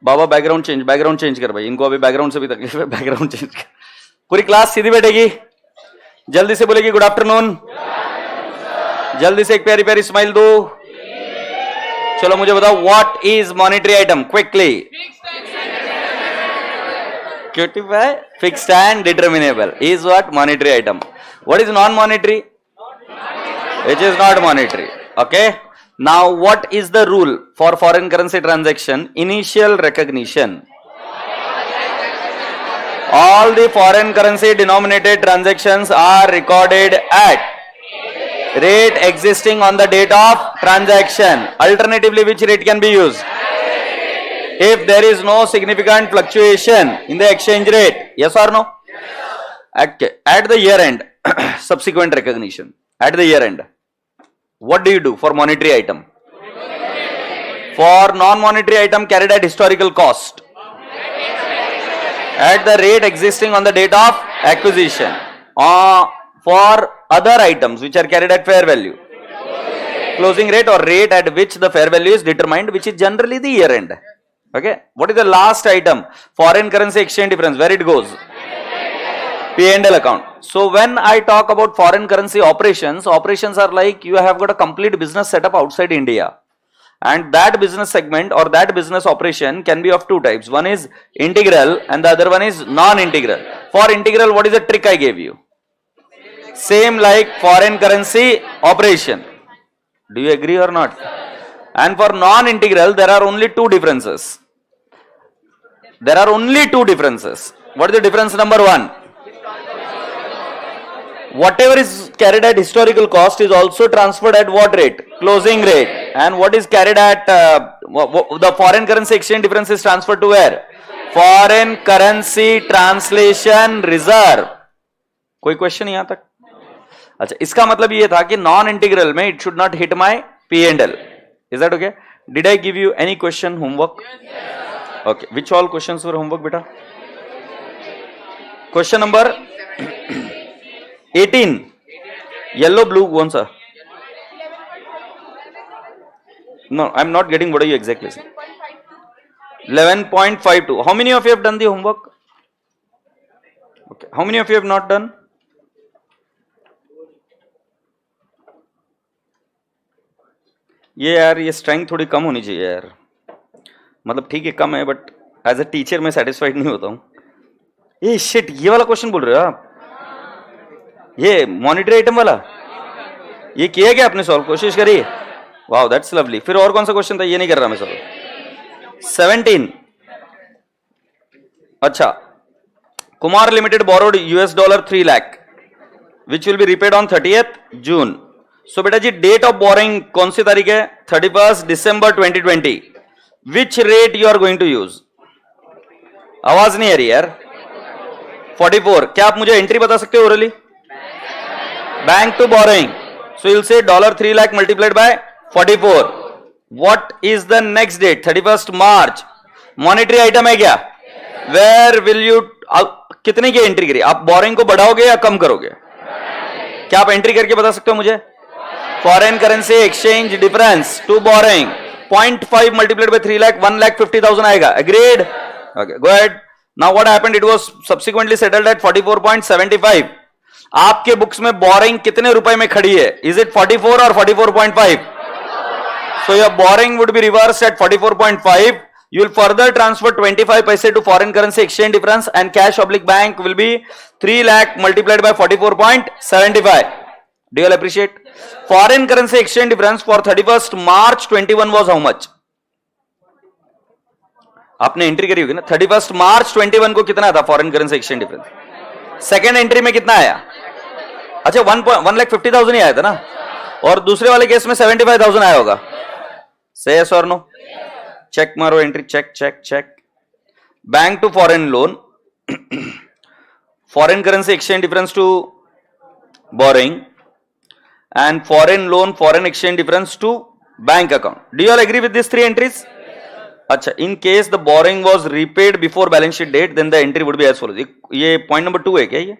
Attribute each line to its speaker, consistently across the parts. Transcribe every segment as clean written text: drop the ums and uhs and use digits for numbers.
Speaker 1: बाबा background change कर भाई, इनको अभी बैकग्राउंड से भी तकलीफ है, बैकग्राउंड चेंज कर। पूरी क्लास सीधी बैठेगी, जल्दी से बोलेगी गुड आफ्टरनून, जल्दी से एक प्यारी प्यारी स्माइल दो। चलो मुझे बताओ, what is monetary item, quickly. Quantify, fixed and determinable is what monetary item. What is non monetary? Which is not monetary. Okay. Now, what is the rule for foreign currency transaction? Initial recognition. All the foreign currency denominated transactions are recorded at rate existing on the date of transaction. Alternatively, which rate can be used? If there is no significant fluctuation in the exchange rate. Yes or no? Okay. At the year end, subsequent recognition. At the year end, what do you do for monetary item? For non-monetary item carried at historical cost, at the rate existing on the date of acquisition. For other items which are carried at fair value, closing rate or rate at which the fair value is determined, which is generally the year end. Okay. What is the last item? Foreign currency exchange difference. Where it goes? P&L account. So when I talk about foreign currency operations, operations are like you have got a complete business setup outside India, and that business segment or that business operation can be of two types. One is integral and the other one is non-integral. For integral, what is the trick I gave you? Same like foreign currency operation. Do you agree or not? And for non-integral, there are only two differences. There are only two differences. What is the difference number one? Whatever is carried at historical cost is also transferred at what rate? Closing rate. And what is carried at the foreign currency exchange difference is transferred to where? Foreign currency translation reserve. कोई question यहां तक? अच्छा, इसका मतलब ये था कि non integral में it should not hit my P&L. Is that okay? Did I give you any question homework? Okay. Which all questions were homework, beta? Question number 18. Yellow, blue, कौन सा? No, I'm not getting what are you exactly saying. 11.52. How many of you have done the homework? Okay. How many of you have not done? ये यार, ये strength थोड़ी कम होनी चाहिए यार, मतलब ठीक है कम है, बट एज अ टीचर मैं सेटिस्फाइड नहीं होता हूं। ये शिट, ये वाला क्वेश्चन बोल रहे हो आप? ये मॉनिटरी आइटम वाला, ये किया क्या आपने सॉल्व? कोशिश करी? Wow, that's lovely. फिर और कौन सा क्वेश्चन था? ये नहीं कर रहा मैं सॉल्व। 17। अच्छा, Kumar limited borrowed $3 lakh which will be repaid on 30th June. सो बेटा जी, डेट ऑफ बोरिंग कौन सी तारीख है? 31st December 2020. Which rate you are going to use? आवाज नहीं आ रही यार। 44। क्या आप मुझे एंट्री बता सकते हो orally? Bank to borrowing. So you'll say $3 lakh multiplied by 44. What is the next date? 31st March. Monetary item है क्या? Where will you? कितने की एंट्री करी? आप बोरिंग को बढ़ाओगे या कम करोगे? क्या आप एंट्री करके बता सकते हो मुझे? Foreign currency exchange difference to borrowing 0.5 multiplied by 3 lakh 1,50,000 आएगा. Agreed? Okay, go ahead. Now what happened? It was subsequently settled at 44.75. आपके बुक्स में बोरिंग कितने रुपए में खड़ी है? Is it 44 or 44.5? So your borrowing would be reversed at 44.5. You will further transfer 25 paise to foreign currency exchange difference, and cash oblique bank will be 3 lakh multiplied by 44.75. Do you all appreciate? Foreign currency exchange difference for 31st March 21 was how much? आपने entry करी होगी ना? 31st March 21 को कितना था foreign currency exchange difference? Second entry में कितना आया? अच्छा, 1,50,000 ही आया था ना, और दूसरे वाले केस में 75,000 आया होगा. से यस और नो? चेक मारो entry, check check check. Bank to foreign loan, foreign currency exchange difference to borrowing, and foreign loan foreign exchange difference to bank account. Do you all agree with these three entries? अच्छा, in case the borrowing was repaid before balance sheet date, then the entry would be as follows. ये point number 2 है क्या ये?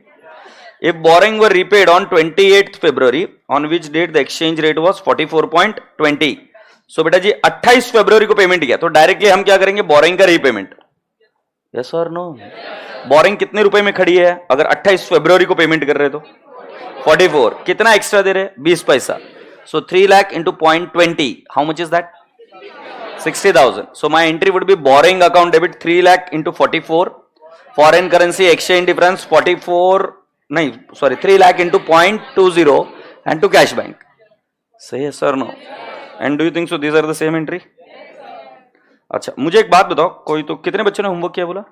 Speaker 1: If borrowing were repaid on 28th February, on which date the exchange rate was 44.20, सो बेटा जी 28 फरवरी को payment किया तो directly हम क्या करेंगे, बोरिंग का रीपेमेंट। यस और नो? बोरिंग कितने रुपए में खड़ी है अगर 28 फरवरी को पेमेंट कर रहे तो 44। कितना एक्स्ट्रा दे रहे? 20 पैसा। सो 3 lakh into 0.20, how much is that? 60,000. So my entry would be borrowing account debit 3 lakh into 44, foreign currency exchange difference 44, नहीं sorry 3 lakh into 0.20 and to cash bank. Say yes or no? And do you think so these are the same entry? अच्छा मुझे एक बात बताओ, कोई तो कितने बच्चों ने होमवर्क किया बोला?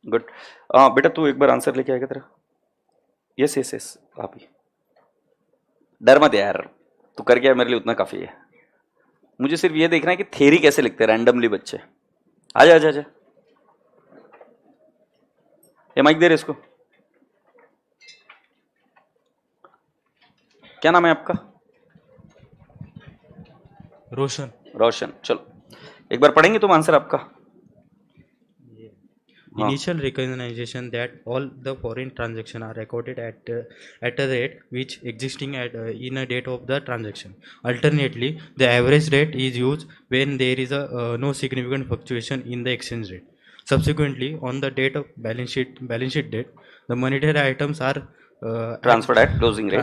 Speaker 1: गुड। बेटा तू एक बार आंसर लेके आएगा तेरा? यस यस यस आप ही। डर मत यार, तू कर गया मेरे लिए उतना काफी है। मुझे सिर्फ ये देखना है कि थ्योरी कैसे लिखते हैं रैंडमली बच्चे। आजा आजा आजा, ये माइक दे रहे इसको। क्या नाम है आपका?
Speaker 2: रोशन।
Speaker 1: रोशन, चलो एक बार पढ़ेंगे तुम आंसर आपका।
Speaker 2: Initial recognition that all the foreign transactions are recorded at a rate which existing at in a date of the transaction. Alternately, the average rate is used when there is no significant fluctuation in the exchange rate. Subsequently, on the date of balance sheet date, the monetary items are
Speaker 1: transferred at closing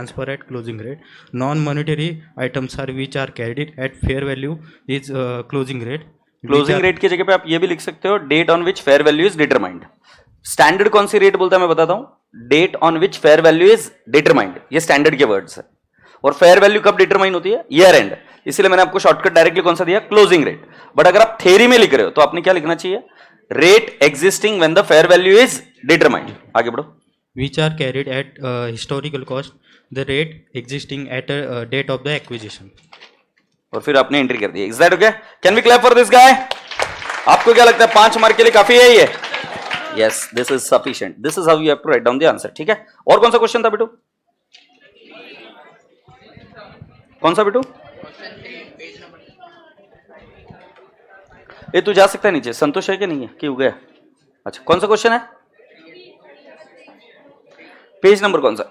Speaker 1: rate.
Speaker 2: Non-monetary items are which are carried at fair value is closing rate.
Speaker 1: Closing rate की जगह पे आप ये भी लिख सकते हो date on which fair value is determined. Standard कौन सी रेट बोलता है मैं बताता हूं, date on which fair value is determined, ये स्टैंडर्ड के वर्ड्स है। और फेयर वैल्यू कब डिटरमाइन होती है? Year end. इसलिए मैंने आपको शॉर्टकट डायरेक्टली कौन सा दिया? Closing rate. बट अगर आप थ्योरी में लिख रहे हो तो आपने क्या लिखना चाहिए? Rate existing when the fair value is determined. आगे बढ़ो।
Speaker 2: Which are carried at historical cost, the rate existing at a date of the acquisition.
Speaker 1: और फिर आपने एंट्री कर दी। Is that okay? Can we clap for this guy? आपको क्या लगता है 5 मार्क के लिए काफी है ये? Yes, this is sufficient. This is how you have to write down the answer. ठीक है, और कौन सा क्वेश्चन था बेटू? कौन सा बेटू? ये तू जा सकता है नीचे। संतोष है कि नहीं है कि हो गया? अच्छा, कौन सा क्वेश्चन है? पेज नंबर कौन सा?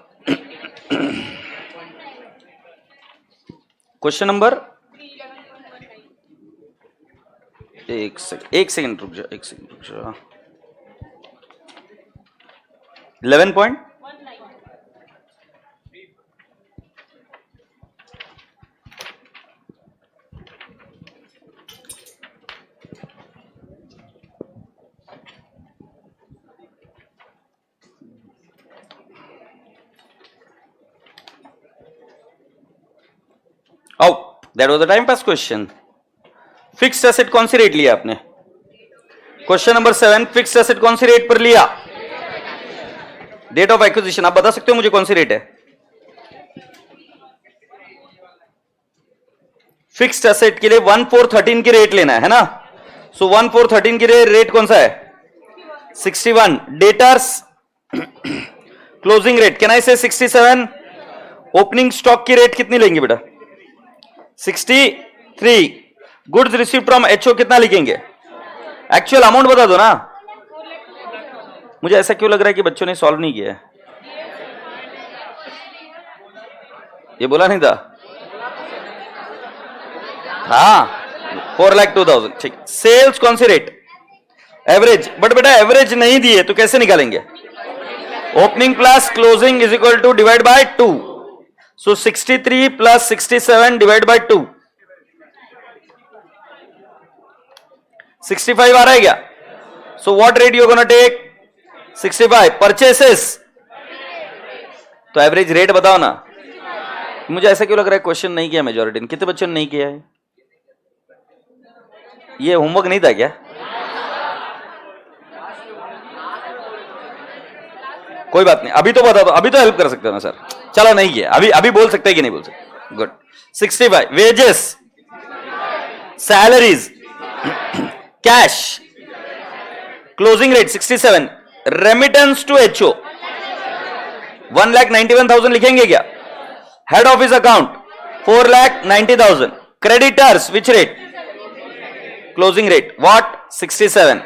Speaker 1: क्वेश्चन नंबर एक सेकंड रुक जा। 11 point that was the time pass question. Fixed asset कौन सी रेट लिया आपने? क्वेश्चन नंबर 7, फिक्स्ड एसेट कौन सी रेट पर लिया? Date of acquisition. आप बता सकते हो मुझे कौन सी रेट है? फिक्स्ड एसेट के लिए 1/4/13 की रेट लेना है ना? सो 1/4/13 की रेट कौन सा है? 61। Debtors closing rate can I से 67। ओपनिंग स्टॉक की रेट कितनी लेंगे बेटा? 63। गुड्स रिसीव्ड फ्रॉम एचओ कितना लिखेंगे? एक्चुअल अमाउंट बता दो ना। मुझे ऐसा क्यों लग रहा है कि बच्चों ने सॉल्व नहीं किया है? ये बोला नहीं था? हाँ, 4,02,000। ठीक। सेल्स कौन सी रेट? एवरेज। बट बेटा एवरेज नहीं दिए तो कैसे निकालेंगे? Opening plus closing is equal to divide by 2। So 63 plus 67 divide by 2। 65 आ रहा है क्या? So what rate you gonna take? 65। Purchases तो एवरेज रेट बताओ ना। मुझे ऐसा क्यों लग रहा है क्वेश्चन नहीं किया मेजॉरिटी ने? कितने बच्चों ने नहीं किया है? ये होमवर्क नहीं था क्या? कोई बात नहीं, अभी तो बता दो, अभी तो हेल्प कर सकते हो ना सर। चलो नहीं किया, अभी बोल सकते हैं कि नहीं बोल सकते? Good. 65 wages, salaries, cash, closing rate 67, remittance to HO 1,91,000 लिखेंगे क्या? Head office account 4,90,000, creditors which rate? Closing rate what? 67।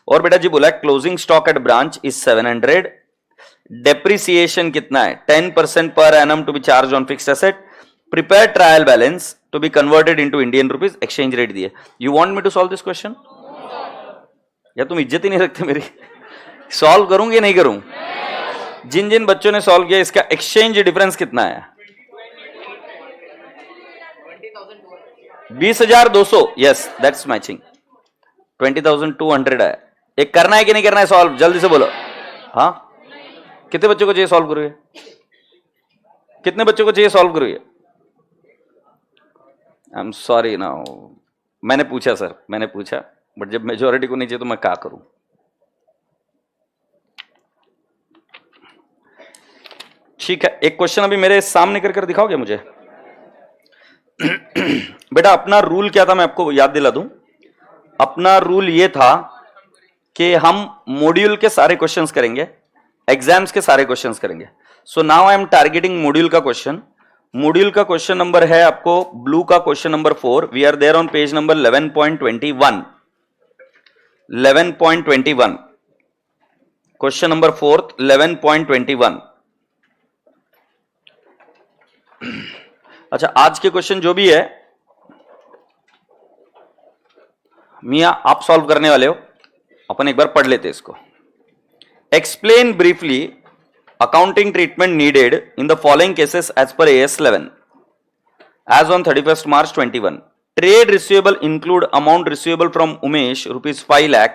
Speaker 1: और बेटा जी बोला closing stock at branch is 700। Depreciation कितना है? 10% per annum to be charged on fixed asset. Prepare trial balance to be converted into Indian rupees, exchange rate दिए. You want me to solve this question? या तुम इज्जत ही नहीं रखते मेरी? Solve करूंगी नहीं करूं? जिन जिन बच्चों ने सॉल्व किया इसका एक्सचेंज डिफरेंस कितना है? 20,200. Yes, that's matching. 20,200 है. एक करना है कि नहीं करना है सॉल्व? जल्दी से बोलो. हाँ, कितने बच्चों को चाहिए सॉल्व करोगे? कितने बच्चों को चाहिए सॉल्व करोगे? आई एम सॉरी नाउ, मैंने पूछा सर, मैंने पूछा, बट जब मेजोरिटी को नहीं चाहिए तो मैं क्या करूं? ठीक है, एक क्वेश्चन अभी मेरे सामने कर दिखाओगे मुझे? बेटा अपना रूल क्या था मैं आपको याद दिला दूं. अपना रूल ये था कि हम मॉड्यूल के सारे क्वेश्चंस करेंगे, एग्जाम्स के सारे क्वेश्चंस करेंगे. So now I am targeting module का क्वेश्चन. मॉड्यूल का क्वेश्चन नंबर है आपको ब्लू का question number 4. We are there on page number 11.21. 11.21 question number 4, 11.21. अच्छा, आज के क्वेश्चन जो भी है मिया आप सॉल्व करने वाले हो, अपन एक बार पढ़ लेते इसको. Explain briefly accounting treatment needed in the following cases as per AS 11 as on 31st March 21. Trade receivable include amount receivable from Umesh rupees 5 lakh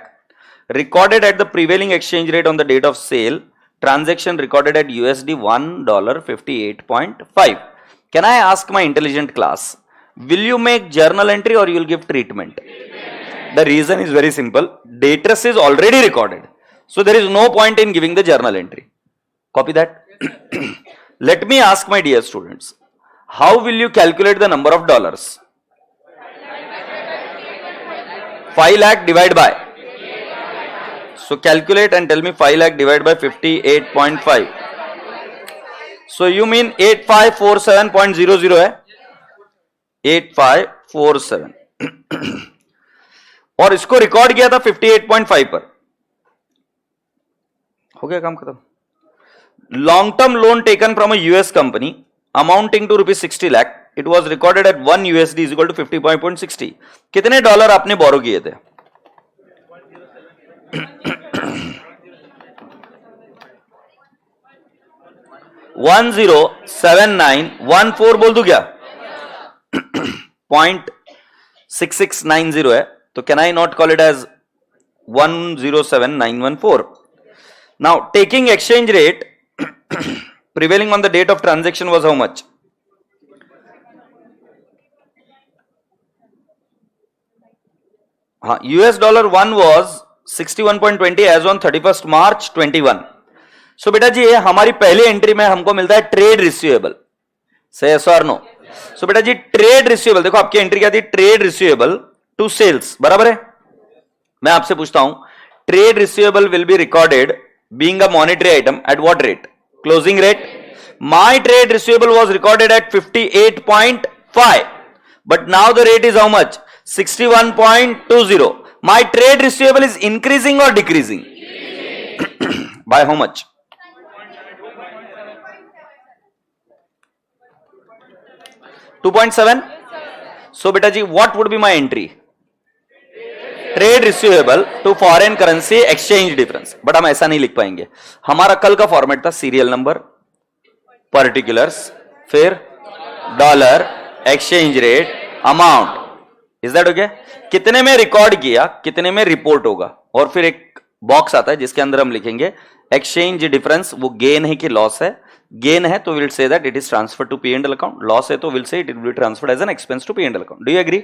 Speaker 1: recorded at the prevailing exchange rate on the date of sale. Transaction recorded at USD $1.58.5. Can I ask my intelligent class, will you make journal entry or you will give treatment? The reason is very simple. Datress is already recorded, so there is no point in giving the journal entry. Copy that. Let me ask my dear students, how will you calculate the number of dollars? 5 lakh divide by. So calculate and tell me 5 lakh divided by 58.5. So you mean 8547.00 है? 8547. और इसको record किया था 58.5 पर. हो गया काम खत्म. Long term loan taken from a US company amounting to rupees 60 lakh. It was recorded at 1 USD is equal to 55.60. कितने डॉलर आपने बोरो किए थे? 107914 बोल दूं क्या? 0.6690 है, तो can I not call it as 107914? Now taking exchange rate prevailing on the date of transaction was how much? US dollar 1 was 61.20 as on 31st March 21. So बेटा जी हमारी पहली एंट्री में हमको मिलता है ट्रेड रिसीवेबल. से yes or no? So बेटा जी trade receivable, देखो आपकी एंट्री क्या थी? ट्रेड रिसीवेबल टू सेल्स, बराबर है? मैं आपसे पूछता हूं, trade receivable will be recorded being a monetary item eight what rate? Closing rate. My trade receivable was recorded at 58.5, but now the rate is how much? 61.20. My trade receivable is increasing or decreasing? By how much? 2.7. So beta ji, what would be my entry? Trade receivable to foreign currency exchange difference. But हम ऐसा नहीं लिख पाएंगे. हमारा कल का format था serial number, particulars, फिर dollar, exchange rate, amount. Is that okay? कितने में रिकॉर्ड किया, कितने में रिपोर्ट होगा, और फिर एक बॉक्स आता है जिसके अंदर हम लिखेंगे एक्सचेंज डिफरेंस. वो गेन है कि लॉस है? गेन है तो will say that it is transfer to P and L account. Loss है तो will say it will be transferred as an expense to P and L account. Do you agree?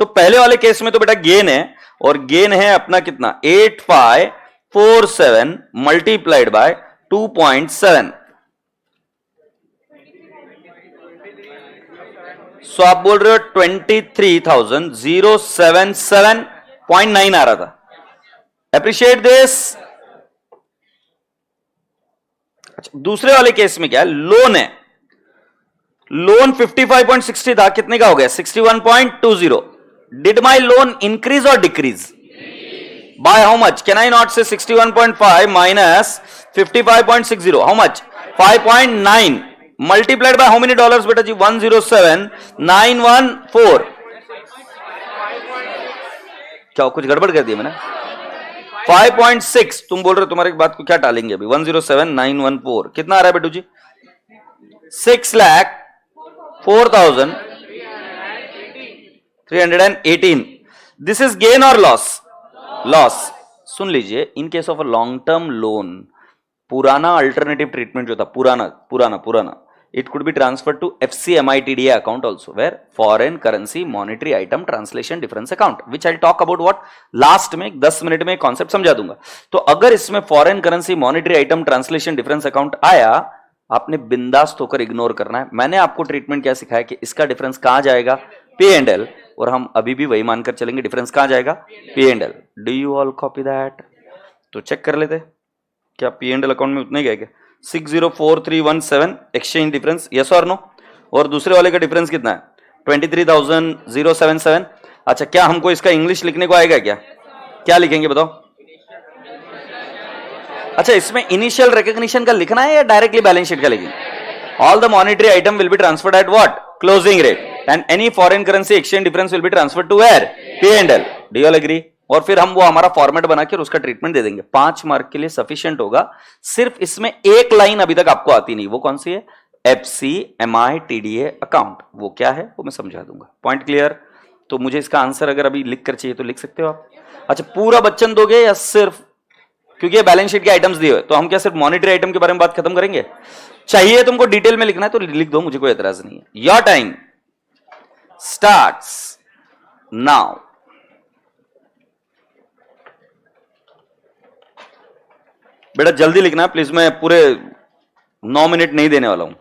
Speaker 1: तो पहले वाले case में तो बेटा गेन है, और गेन है अपना कितना? 8547 मल्टीप्लाइड बाय 2.7. सो आप बोल रहे हो 23,077.9 आ रहा था. Appreciate this. अच्छा, दूसरे वाले केस में क्या है? लोन है. लोन 55.60 था, कितने का हो गया? 61.20. Did my loan increase or decrease? By how much? Can I not say 61.5 minus 55.60? How much? 5.9 multiplied by how many dollars बेटा जी? 107,914। क्या कुछ गड़बड़ कर दिया मैंने? 5.6। तुम बोल रहे हो, तुम्हारी बात को क्या टालेंगे अभी? 107,914 कितना आ रहा है बेटू जी? 6,04,318। दिस इज गेन और लॉस? लॉस। सुन लीजिए, इन case of a long term loan, पुराना अल्टरनेटिव ट्रीटमेंट जो था, पुराना पुराना पुराना, it could be transferred to FCMITDA account also, where foreign currency monetary item translation difference account, which I'll talk about what last में 10 minute में concept समझा दूंगा। तो अगर इसमें foreign currency monetary item translation difference account आया, आपने बिंदास्त होकर इग्नोर करना है। मैंने आपको ट्रीटमेंट क्या सिखाया कि इसका डिफरेंस कहां जाएगा? P&L, और हम अभी भी वही मानकर चलेंगे, डिफरेंस कहां जाएगा? P&L। Do you all copy that? तो चेक कर लेते, क्या P&L अकाउंट में उतने गए क्या? 604317 एक्सचेंज डिफरेंस, यस और नो? और दूसरे वाले का डिफरेंस कितना है? 23,077। अच्छा, क्या हमको इसका इंग्लिश लिखने को आएगा क्या? क्या लिखेंगे बताओ? अच्छा, इसमें इनिशियल रिकॉग्निशन का लिखना है या डायरेक्टली बैलेंस शीट का लिखेंगे? All the monetary item will be transferred at what? Closing rate, and any foreign currency exchange difference will be transferred to where? P&L। Do you all agree? और फिर हम वो हमारा फॉर्मेट बना के उसका ट्रीटमेंट दे देंगे। 5 मार्क के लिए सफिशिएंट होगा। सिर्फ इसमें एक लाइन अभी तक आपको आती नहीं, वो कौन सी है? FCMITDA account. वो क्या है वो मैं समझा दूंगा। Point clear? तो मुझे इसका आंसर अगर अभी लिख कर चाहिए तो लिख सकते हो आप। अच्छा, पूरा बच्चन दोगे या सिर्फ, क्योंकि ये बैलेंस शीट के आइटम्स दिए हुए, तो हम क्या सिर्फ मॉनिटरी आइटम के बारे में बात खत्म करेंगे? चाहिए तुमको डिटेल में लिखना है तो लिख दो, मुझे कोई एतराज नहीं है। Your time starts now. बेटा जल्दी लिखना है प्लीज, मैं पूरे 9 मिनट नहीं देने वाला हूं।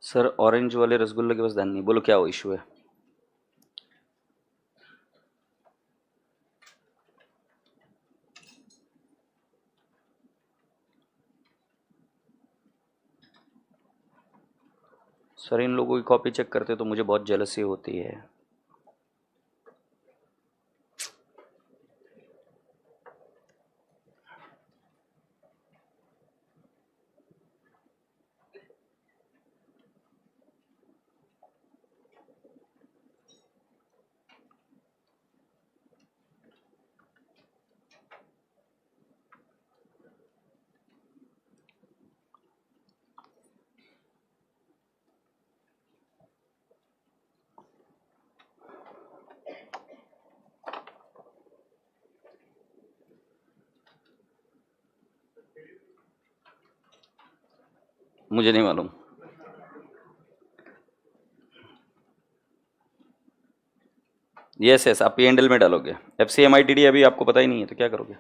Speaker 1: सर ऑरेंज वाले रसगुल्ले के पास ध्यान नहीं, बोलो क्या वो इशू है? सर इन लोगों की कॉपी चेक करते तो मुझे बहुत जेलसी होती है। मुझे नहीं मालूम। यस यस, आप P&L में डालोगे। FCMITD अभी आपको पता ही नहीं है तो क्या करोगे?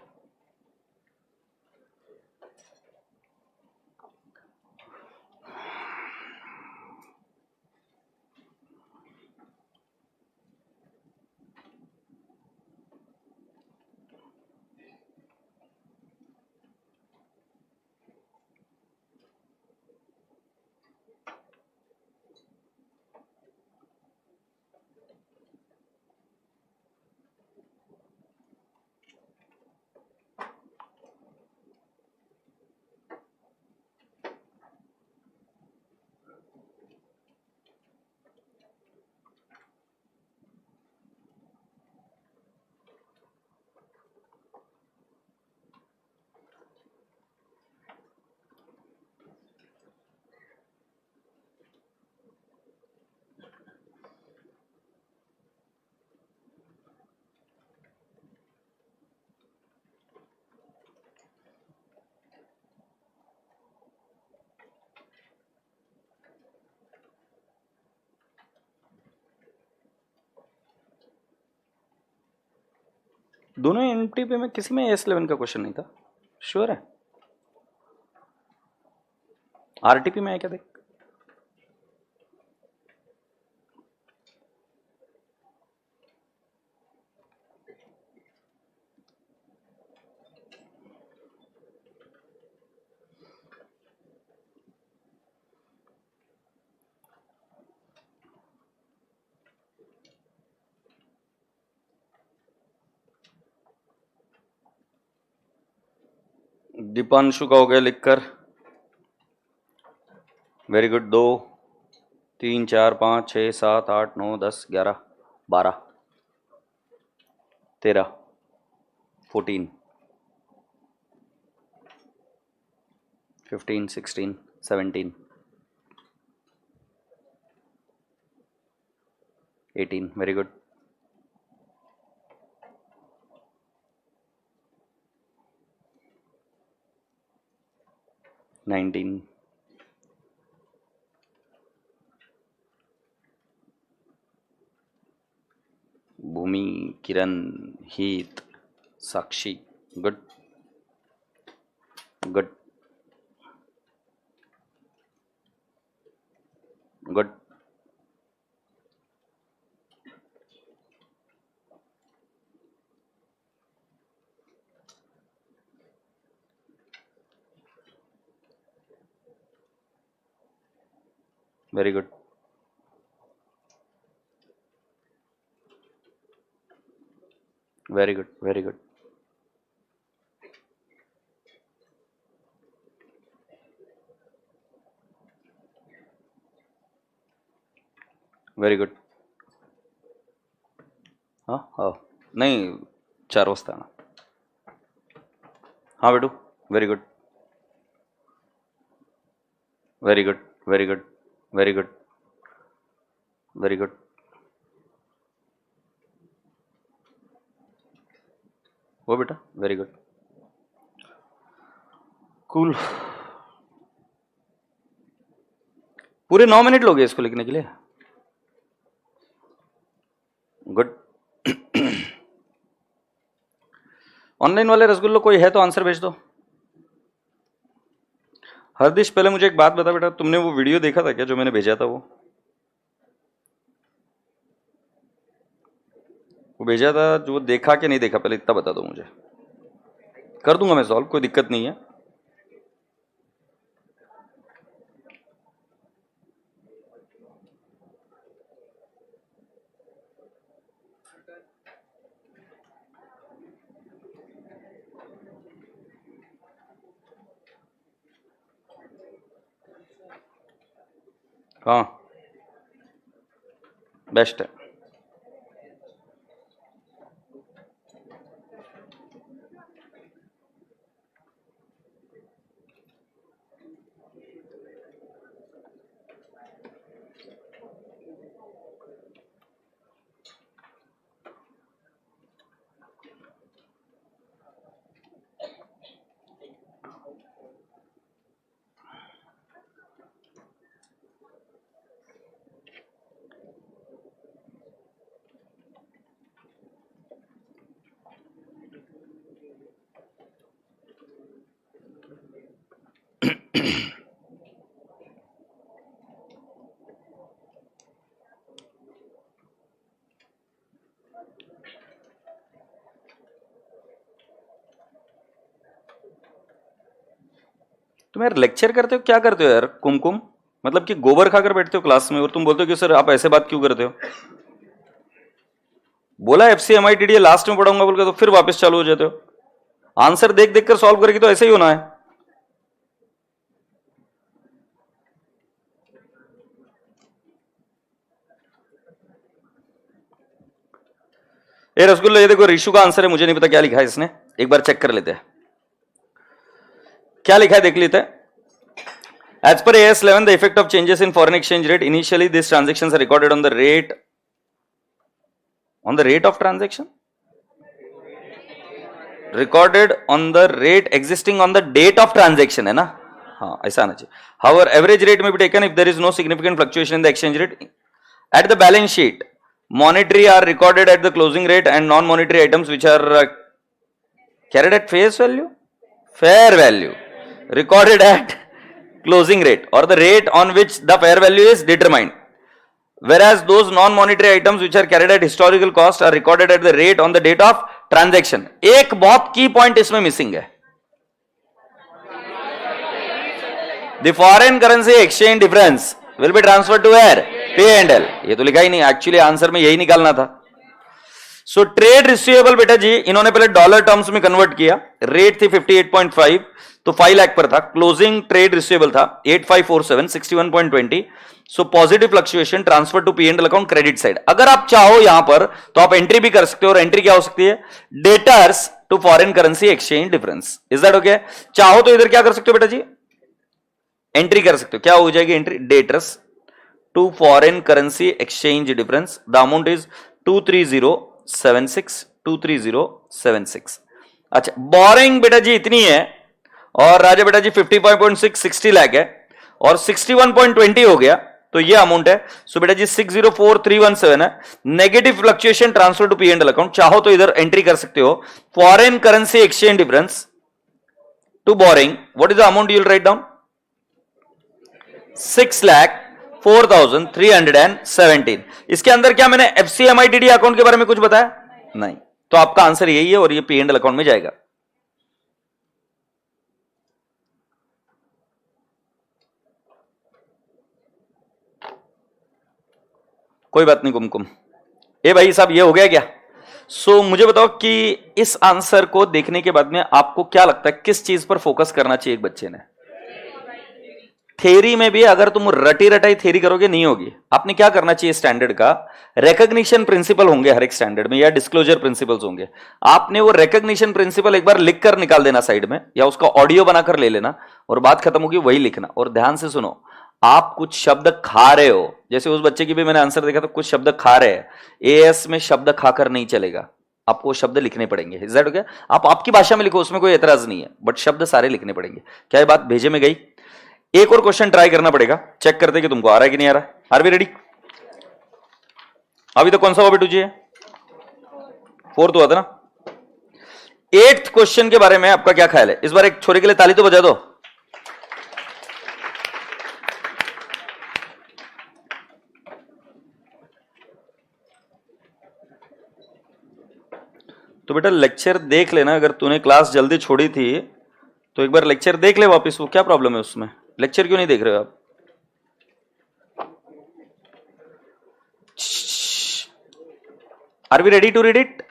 Speaker 1: दोनों NTP में किसी में S11 का क्वेश्चन नहीं था, श्योर है? RTP में है क्या देख? दीपांशु का हो गया लिखकर, very good. 2 3 4 5 6 7 8 9 10 11 12 13 14 15 16 17 18, very good. 19, Bhoomi, Kiran, Heet, Sakshi, good good good. Very good, very good, very good, very good. हाँ हाँ, नहीं 4 वाजता ना। हाँ बेटू, very good, very good, very good, very good, very good. वो बेटा, वेरी गुड, कूल। पूरे 9 मिनट लोगे इसको लिखने के लिए। गुड। ऑनलाइन वाले रसगुल्लो कोई है तो आंसर भेज दो। हरदिश, पहले मुझे एक बात बता बेटा, तुमने वो वीडियो देखा था क्या जो मैंने भेजा था? वो भेजा था जो देखा कि नहीं देखा, पहले इतना बता दो मुझे। कर दूंगा मैं सॉल्व, कोई दिक्कत नहीं है। हाँ, बेस्ट है। तुम यार लेक्चर करते हो क्या करते हो यार कुमकुम, मतलब कि गोबर खाकर बैठते हो क्लास में और तुम बोलते हो कि सर आप ऐसे बात क्यों करते हो। बोला FCMITD लास्ट में पढ़ाऊंगा बोल के तो फिर वापस चालू हो जाते हो। आंसर देख देख कर सॉल्व करेगी तो ऐसे ही होना है। ए रसगुल्ला, ये देखो रिशु का आंसर है, मुझे नहीं पता क्या लिखा है इसने, एक बार चेक कर लेते हैं क्या लिखा है, देख लेते हैं। As per AS11, the effect of changes in foreign exchange rate. Initially, these transactions are recorded on the rate of transaction. Recorded on the rate existing on the date of transaction है ना, हाँ ऐसा आना चाहिए। However, average rate may be taken if there is no significant fluctuation in the exchange rate. At the balance sheet, monetary are recorded at the closing rate and non-monetary items which are carried at face value, fair value, recorded at closing rate or the rate on which the fair value is determined, whereas those non-monetary items which are carried at historical cost are recorded at the rate on the date of transaction. एक बहुत की point इसमें missing है, the foreign currency exchange difference will be transferred to where, P&L. ये तो लिखा ही नहीं, actually answer में यही निकालना था। सो ट्रेड रिसीवेबल बेटा जी इन्होंने पहले डॉलर टर्म्स में कन्वर्ट किया, रेट थी 58.5 तो 5 लाख पर था, क्लोजिंग ट्रेड रिसीवेबल था 8547 61.20। So positive fluctuation transfer to P&L account credit side. अगर आप चाहो यहां पर तो आप एंट्री भी कर सकते हो, और एंट्री क्या हो सकती है, debtors to foreign currency exchange difference. Is that okay? चाहो तो इधर क्या कर सकते हो बेटा जी, एंट्री कर सकते हो। क्या हो जाएगी entry, debtors to foreign currency exchange difference, the amount is 23076 23076। अच्छा बोरिंग बेटा जी इतनी है, और राजा बेटा जी 55.6 60 लाख है, और 61.20 हो गया तो ये अमाउंट है। सो बेटा जी 604317 है। Negative fluctuation transfer to P&L account, चाहो तो इधर एंट्री कर सकते हो, foreign currency exchange difference to borrowing, what is the amount you will write down, 6,04,317। इसके अंदर क्या मैंने FCMITD अकाउंट के बारे में कुछ बताया नहीं, तो आपका आंसर यही है और ये P&L अकाउंट में जाएगा। कोई बात नहीं कुमकुम। ए भाई साहब ये हो गया क्या? सो मुझे बताओ कि इस आंसर को देखने के बाद में आपको क्या लगता है किस चीज पर फोकस करना चाहिए एक बच्चे ने? थ्योरी में भी अगर तुम रटी रटाई थ्योरी करोगे नहीं होगी। आपने क्या करना चाहिए, स्टैंडर्ड का रिकॉग्निशन प्रिंसिपल होंगे हर एक स्टैंडर्ड में, या डिस्क्लोजर प्रिंसिपल्स होंगे। आपने वो रिकॉग्निशन प्रिंसिपल एक बार लिख कर निकाल देना साइड में, या उसका ऑडियो बनाकर ले लेना और बात खत्म होगी वही लिखना। और ध्यान से सुनो, आप कुछ शब्द खा रहे हो, जैसे उस बच्चे की भी मैंने आंसर देखा तो कुछ शब्द खा रहे हैं, एएस में शब्द खाकर नहीं चलेगा, आपको शब्द लिखने पड़ेंगे। Is that okay? आप आपकी भाषा में लिखो, उसमें कोई एतराज नहीं है, बट शब्द सारे लिखने पड़ेंगे। क्या ये बात भेजे में गई? एक और क्वेश्चन ट्राई करना पड़ेगा, चेक करते कि तुमको आ रहा है कि नहीं आ रहा है। Are we ready? अभी तो कौन सा हुआ बेटू जी? 4th हुआ था ना। 8th क्वेश्चन के बारे में आपका क्या ख्याल है? इस बार एक छोरे के लिए ताली तो बजा दो। तो बेटा लेक्चर देख लेना, अगर तूने क्लास जल्दी छोड़ी थी तो एक बार लेक्चर देख ले वापस। वो क्या प्रॉब्लम है उसमें? लेक्चर क्यों नहीं देख रहे हो आप? Are we ready to read it?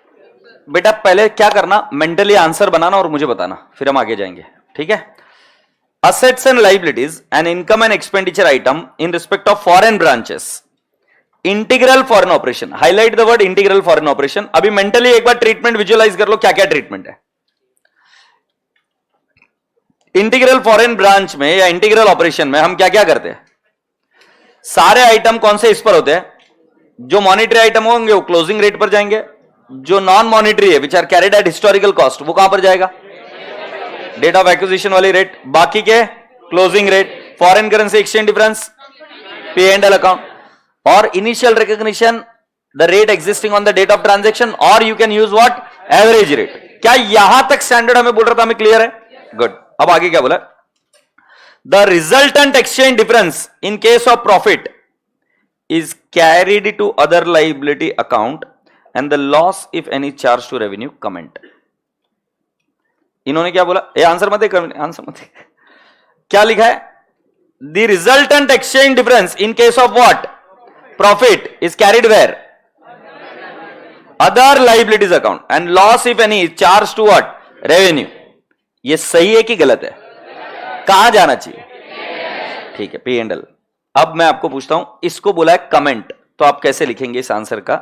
Speaker 1: बेटा पहले क्या करना, मेंटली आंसर बनाना और मुझे बताना, फिर हम आगे जाएंगे, ठीक है? Assets and liabilities and income and expenditure item in respect of foreign branches, integral foreign operation. Highlight the word integral foreign operation. अभी मेंटली एक बार ट्रीटमेंट विजुअलाइज कर लो, क्या क्या ट्रीटमेंट है। इंटीग्रल फॉरेन ब्रांच में या इंटीग्रल ऑपरेशन में हम क्या क्या करते हैं? सारे आइटम कौन से इस पर होते हैं? जो मॉनिटरी आइटम होंगे वो क्लोजिंग रेट पर जाएंगे, जो नॉन मॉनिटरी है which are carried at historical cost वो कहां पर जाएगा? डेट ऑफ एक्विजिशन वाली रेट। बाकी के closing rate, foreign currency exchange difference, P&L account, और initial recognition the rate existing on the date of transaction, और you can use what, average rate. क्या यहां तक स्टैंडर्ड हमें बोल रहा था, हमें क्लियर है? गुड। अब आगे क्या बोला? The resultant exchange difference in case of profit is carried to other liability account and the loss if any charge to revenue comment. इन्होंने क्या बोला? ये आंसर मत दे, आंसर मत दे। क्या लिखा है? The resultant exchange difference in case of what? Profit is carried where? Other liabilities account and loss if any is charge to what? Revenue. ये सही है कि गलत है? कहां जाना चाहिए? ठीक है, पी एंड एल. अब मैं आपको पूछता हूं, इसको बोला है कमेंट, तो आप कैसे लिखेंगे इस आंसर का?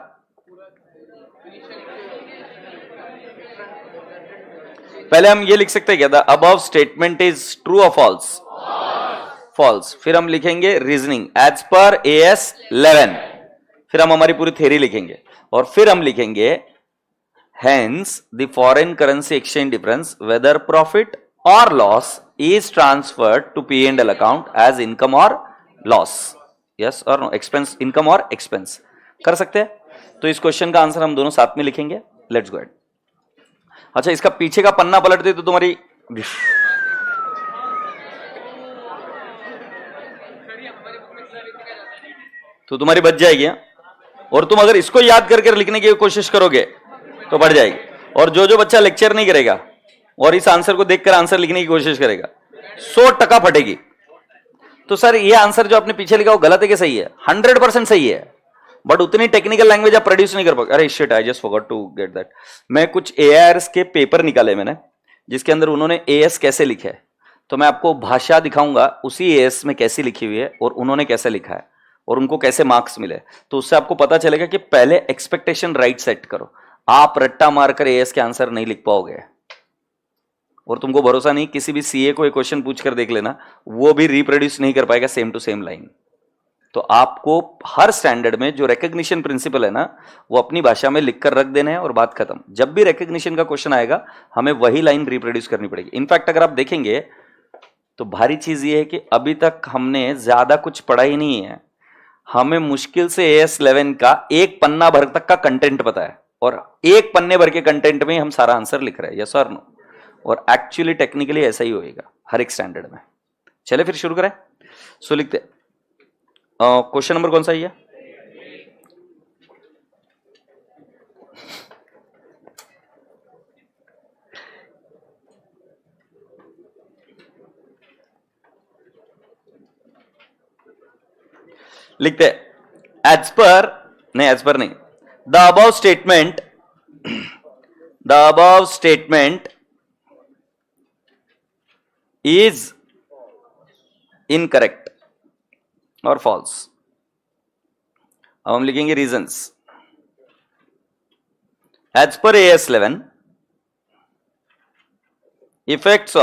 Speaker 1: पहले हम ये लिख सकते हैं क्या? The above statement is true और फॉल्स? फॉल्स. फिर हम लिखेंगे रीजनिंग एज पर एएस 11. फिर हम हमारी पूरी थ्योरी लिखेंगे और फिर हम लिखेंगे hence the foreign currency exchange difference whether profit or loss is transferred to P&L account as income or loss. yes or no? expense, income or expense. कर सकते हैं? तो इस क्वेश्चन का आंसर हम दोनों साथ में लिखेंगे. Let's go. अच्छा, इसका पीछे का पन्ना पलट दे तो तुम्हारी बच जाएगी. और तुम अगर इसको याद करके लिखने की कोशिश करोगे तो बढ़ जाएगी. और जो जो बच्चा लेक्चर नहीं करेगा और इस आंसर को देखकर आंसर लिखने की कोशिश करेगा, 100% फटेगी. तो सर ये आंसर जो आपने पीछे लिखा वो गलत है कि सही है? 100% सही है, बट उतनी टेक्निकल लैंग्वेज आप प्रोड्यूस नहीं कर पाओगे. अरे shit, I just forgot to get that. मैं कुछ एआईआरएस के पेपर निकाले मैंने, जिसके अंदर उन्होंने एएस कैसे लिखे है, तो मैं आपको भाषा दिखाऊंगा उसी एएस में कैसी लिखी हुई है और उन्होंने कैसे लिखा है और उनको कैसे मार्क्स मिले. तो उससे आपको पता चलेगा कि पहले एक्सपेक्टेशन राइट सेट करो. आप रट्टा मारकर एएस के आंसर नहीं लिख पाओगे. और तुमको भरोसा नहीं, किसी भी सीए को एक क्वेश्चन पूछकर देख लेना, वो भी रिप्रोड्यूस नहीं कर पाएगा सेम टू सेम लाइन. तो आपको हर स्टैंडर्ड में जो रिकॉग्निशन प्रिंसिपल है ना, वो अपनी भाषा में लिखकर रख देना है और बात खत्म. जब भी रिकॉग्निशन का क्वेश्चन आएगा हमें वही लाइन रिप्रोड्यूस करनी पड़ेगी. इनफैक्ट अगर आप देखेंगे तो भारी चीज ये है कि अभी तक हमने ज्यादा कुछ पढ़ा ही नहीं है. हमें मुश्किल से एएस 11 का एक पन्ना भर तक का कंटेंट पता है और एक पन्ने भर के कंटेंट में हम सारा आंसर लिख रहे हैं. यस और नो? और एक्चुअली टेक्निकली ऐसा ही होएगा हर एक स्टैंडर्ड में. चले फिर शुरू करें. सो लिखते क्वेश्चन नंबर कौन सा है? लिखते एज पर नहीं, the above statement is incorrect और फॉल्स. अब हम लिखेंगे reasons. As per AS 11, effects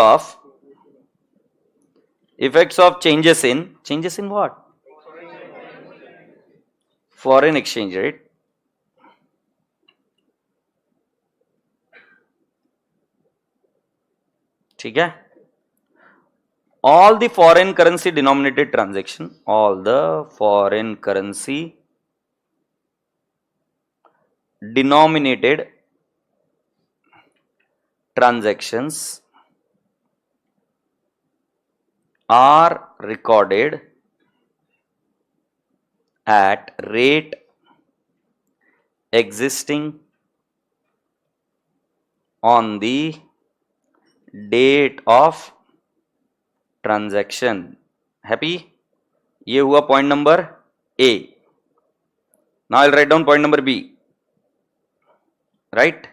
Speaker 1: of changes in what? Foreign exchange rate. ठीक है. all the foreign currency denominated transaction denominated transactions are recorded at rate existing on the date of transaction. Happy? ये हुआ point number A. Now I will write down point number B. Right?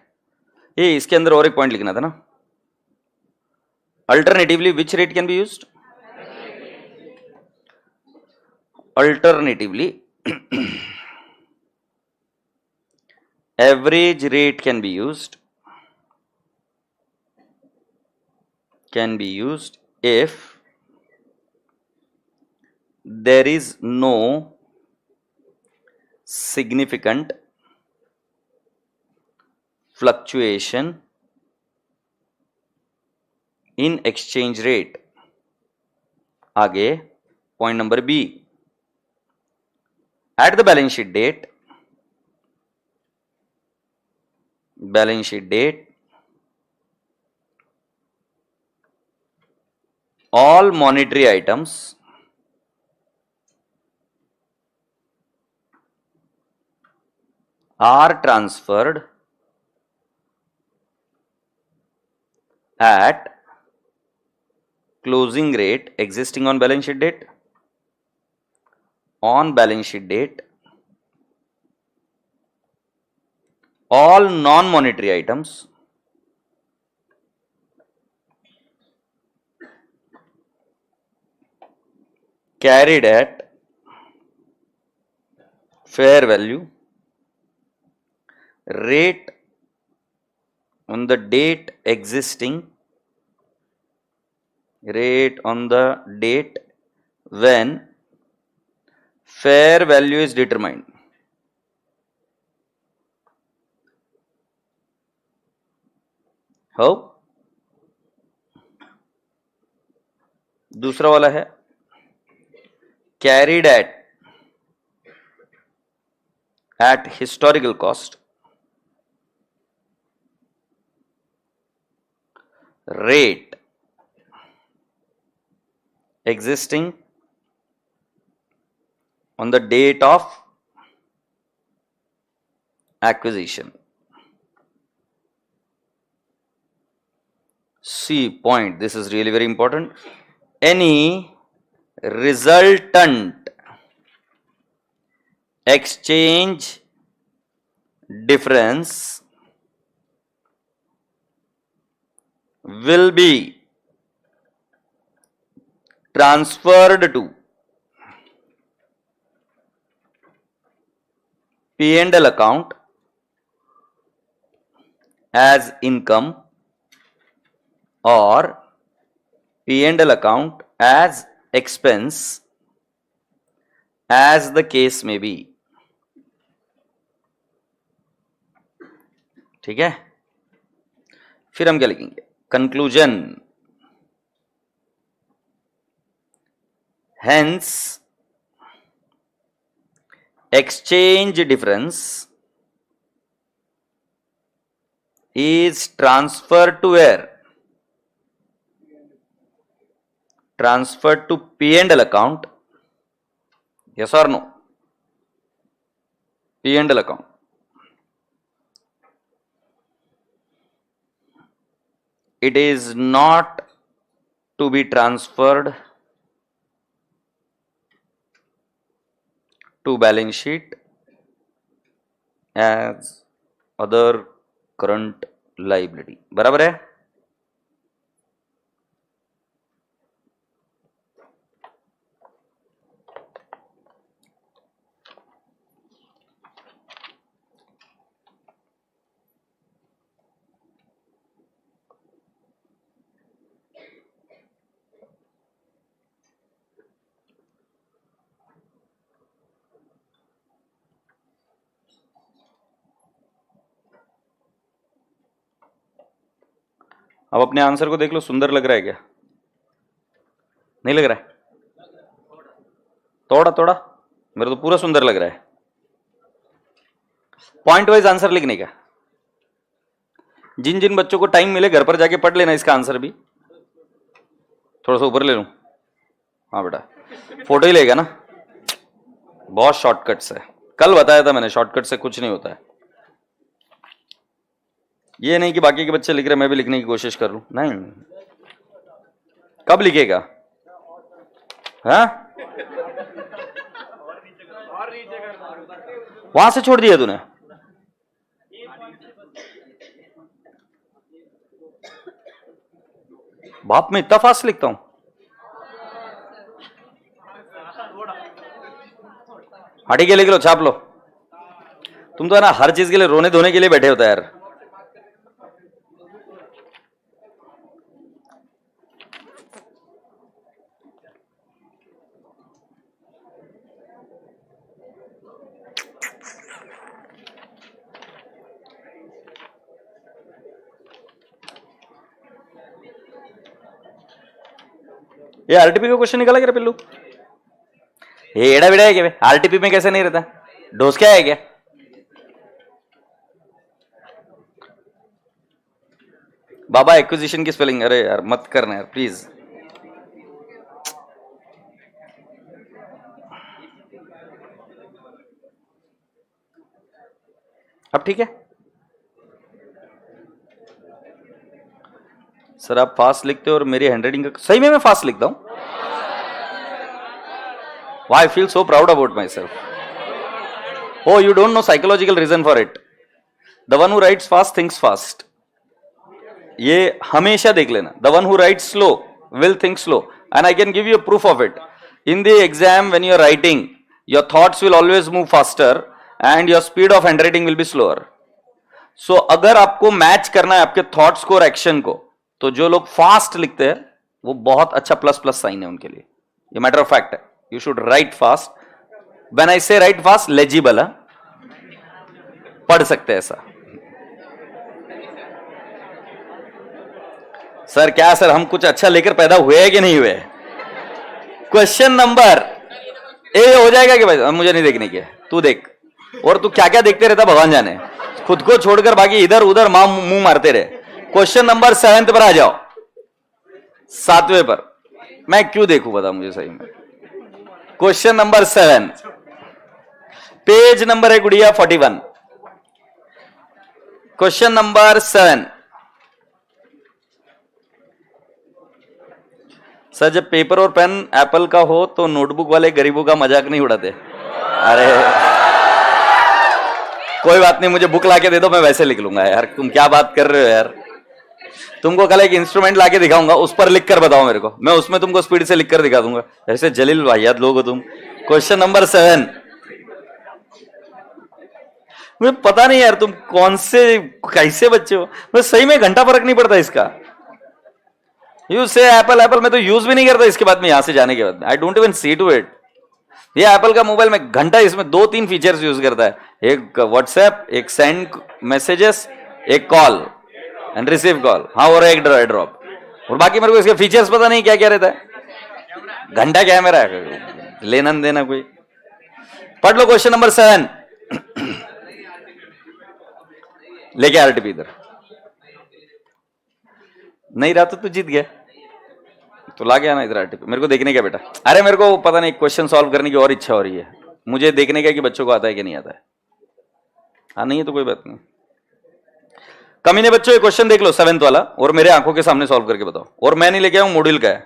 Speaker 1: ये इसके अंदर और एक point लिखना था ना. Alternatively which rate can be used? Alternatively average rate can be used if there is no significant fluctuation in exchange rate. आगे point number B. at the balance sheet date all monetary items are transferred at closing rate existing on balance sheet date, on balance sheet date, all non-monetary items carried at fair value, rate on the date existing, rate on the date when fair value is determined. How? दूसरा वाला है carried at historical cost, rate existing on the date of acquisition. C point, this is really very important. Any resultant exchange difference will be transferred to P&L account as income or P&L account as expense, as the case may be. ठीक है, फिर हम क्या लिखेंगे? Conclusion, hence exchange difference is transferred to where? Transferred to P&L account. Yes or no? P&L account. It is not to be transferred to balance sheet as other current liability. बराबर है? अब अपने आंसर को देख लो, सुंदर लग रहा है क्या? नहीं लग रहा है? थोड़ा थोड़ा, मेरे तो पूरा सुंदर लग रहा है. पॉइंट वाइज आंसर लिखने का. जिन जिन बच्चों को टाइम मिले घर पर जाके पढ़ लेना इसका आंसर भी. थोड़ा सा ऊपर ले लूं? हाँ बेटा, फोटो ही लेगा ना. बहुत शॉर्टकट्स है, कल बताया था मैंने, शॉर्टकट से कुछ नहीं होता है. ये नहीं कि बाकी के बच्चे लिख रहे मैं भी लिखने की कोशिश कर लूं, नहीं. कब लिखेगा? हाँ, वहां से छोड़ दिया तूने? बाप में इतना फास्ट लिखता हूं? हटी के लिख लो, छाप लो. तुम तो है ना हर चीज के लिए रोने धोने के लिए बैठे होता है यार. ये आरटीपी का क्वेश्चन निकाला क्या पिल्लू? ये एड़ा बिड़ा है क्या? आरटीपी में कैसे नहीं रहता? डोस क्या है क्या? बाबा एक्विजिशन की स्पेलिंग, अरे यार मत करना यार प्लीज. अब ठीक है. सर आप फास्ट लिखते हो और मेरी हैंडराइटिंग का सही में मैं फास्ट लिखता हूं. Why I feel so proud about myself. Oh, you don't know psychological reason for it. The one who writes fast thinks fast. ये हमेशा देख लेना. The one who writes slow will think slow. And I can give you a proof of it. In the exam, when you are writing, your thoughts will always move faster and your speed of handwriting will be slower. So, अगर आपको match करना है आपके thoughts को और action को, तो जो लोग फास्ट लिखते हैं वो बहुत अच्छा प्लस प्लस साइन है उनके लिए. ये मैटर ऑफ फैक्ट है. You should write fast. When I say write fast, legible है, पढ़ सकते हैं ऐसा. सर क्या सर हम कुछ अच्छा लेकर पैदा हुए हैं कि नहीं हुए? क्वेश्चन नंबर ए हो जाएगा कि भाई मुझे नहीं देखने की है, तू देख. और तू क्या क्या देखते रहता भगवान जाने, खुद को छोड़कर बाकी इधर उधर मुंह मारते रहे. क्वेश्चन नंबर 7 पर आ जाओ. 7वें पर मैं क्यों देखूं बता मुझे सही में. क्वेश्चन नंबर 7, पेज नंबर है गुड़िया 41. Question number 7. सर जब पेपर और पेन एप्पल का हो तो नोटबुक वाले गरीबों का मजाक नहीं उड़ाते. अरे कोई बात नहीं, मुझे बुक लाके दे दो, मैं वैसे लिख लूंगा. यार तुम क्या बात कर रहे हो यार. तुमको कल एक इंस्ट्रूमेंट लाके दिखाऊंगा, उस पर लिख कर बताओ मेरे को, मैं उसमें तुमको स्पीड से लिख कर दिखा दूंगा. ऐसे जलील वाहियात लोग हो तुम. Question number 7. मुझे पता नहीं यार तुम कौन से कैसे बच्चे हो. मैं सही में घंटा फर्क नहीं पड़ता इसका. यू से एप्पल एप्पल मैं तो यूज भी नहीं करता इसके बाद में, यहां से जाने के बाद I don't even see to it. ये एप्पल का मोबाइल में घंटा इसमें 2-3 फीचर्स यूज करता है. एक व्हाट्सएप, एक सेंड मैसेजेस, एक कॉल एंड रिसीव कॉल, हाँ, और एक ड्रॉप. और बाकी मेरे को इसके फीचर्स पता नहीं क्या क्या रहता है. घंटा क्या है मेरा, लेना देना कोई. पढ़ लो क्वेश्चन नंबर 7. लेके आरटीपी इधर. नहीं रहा तो तू जीत गया, तो ला गया ना इधर आरटीपी. मेरे को देखने का बेटा. अरे मेरे को पता नहीं, क्वेश्चन सॉल्व करने की और इच्छा हो रही है मुझे. देखने का कि बच्चों को आता है कि नहीं आता है. हाँ नहीं है तो कोई बात नहीं. कमीने बच्चों ये क्वेश्चन देख लो 7th वाला और मेरे आंखों के सामने सॉल्व करके बताओ. और मैं नहीं लेके आऊं, मॉड्यूल का है.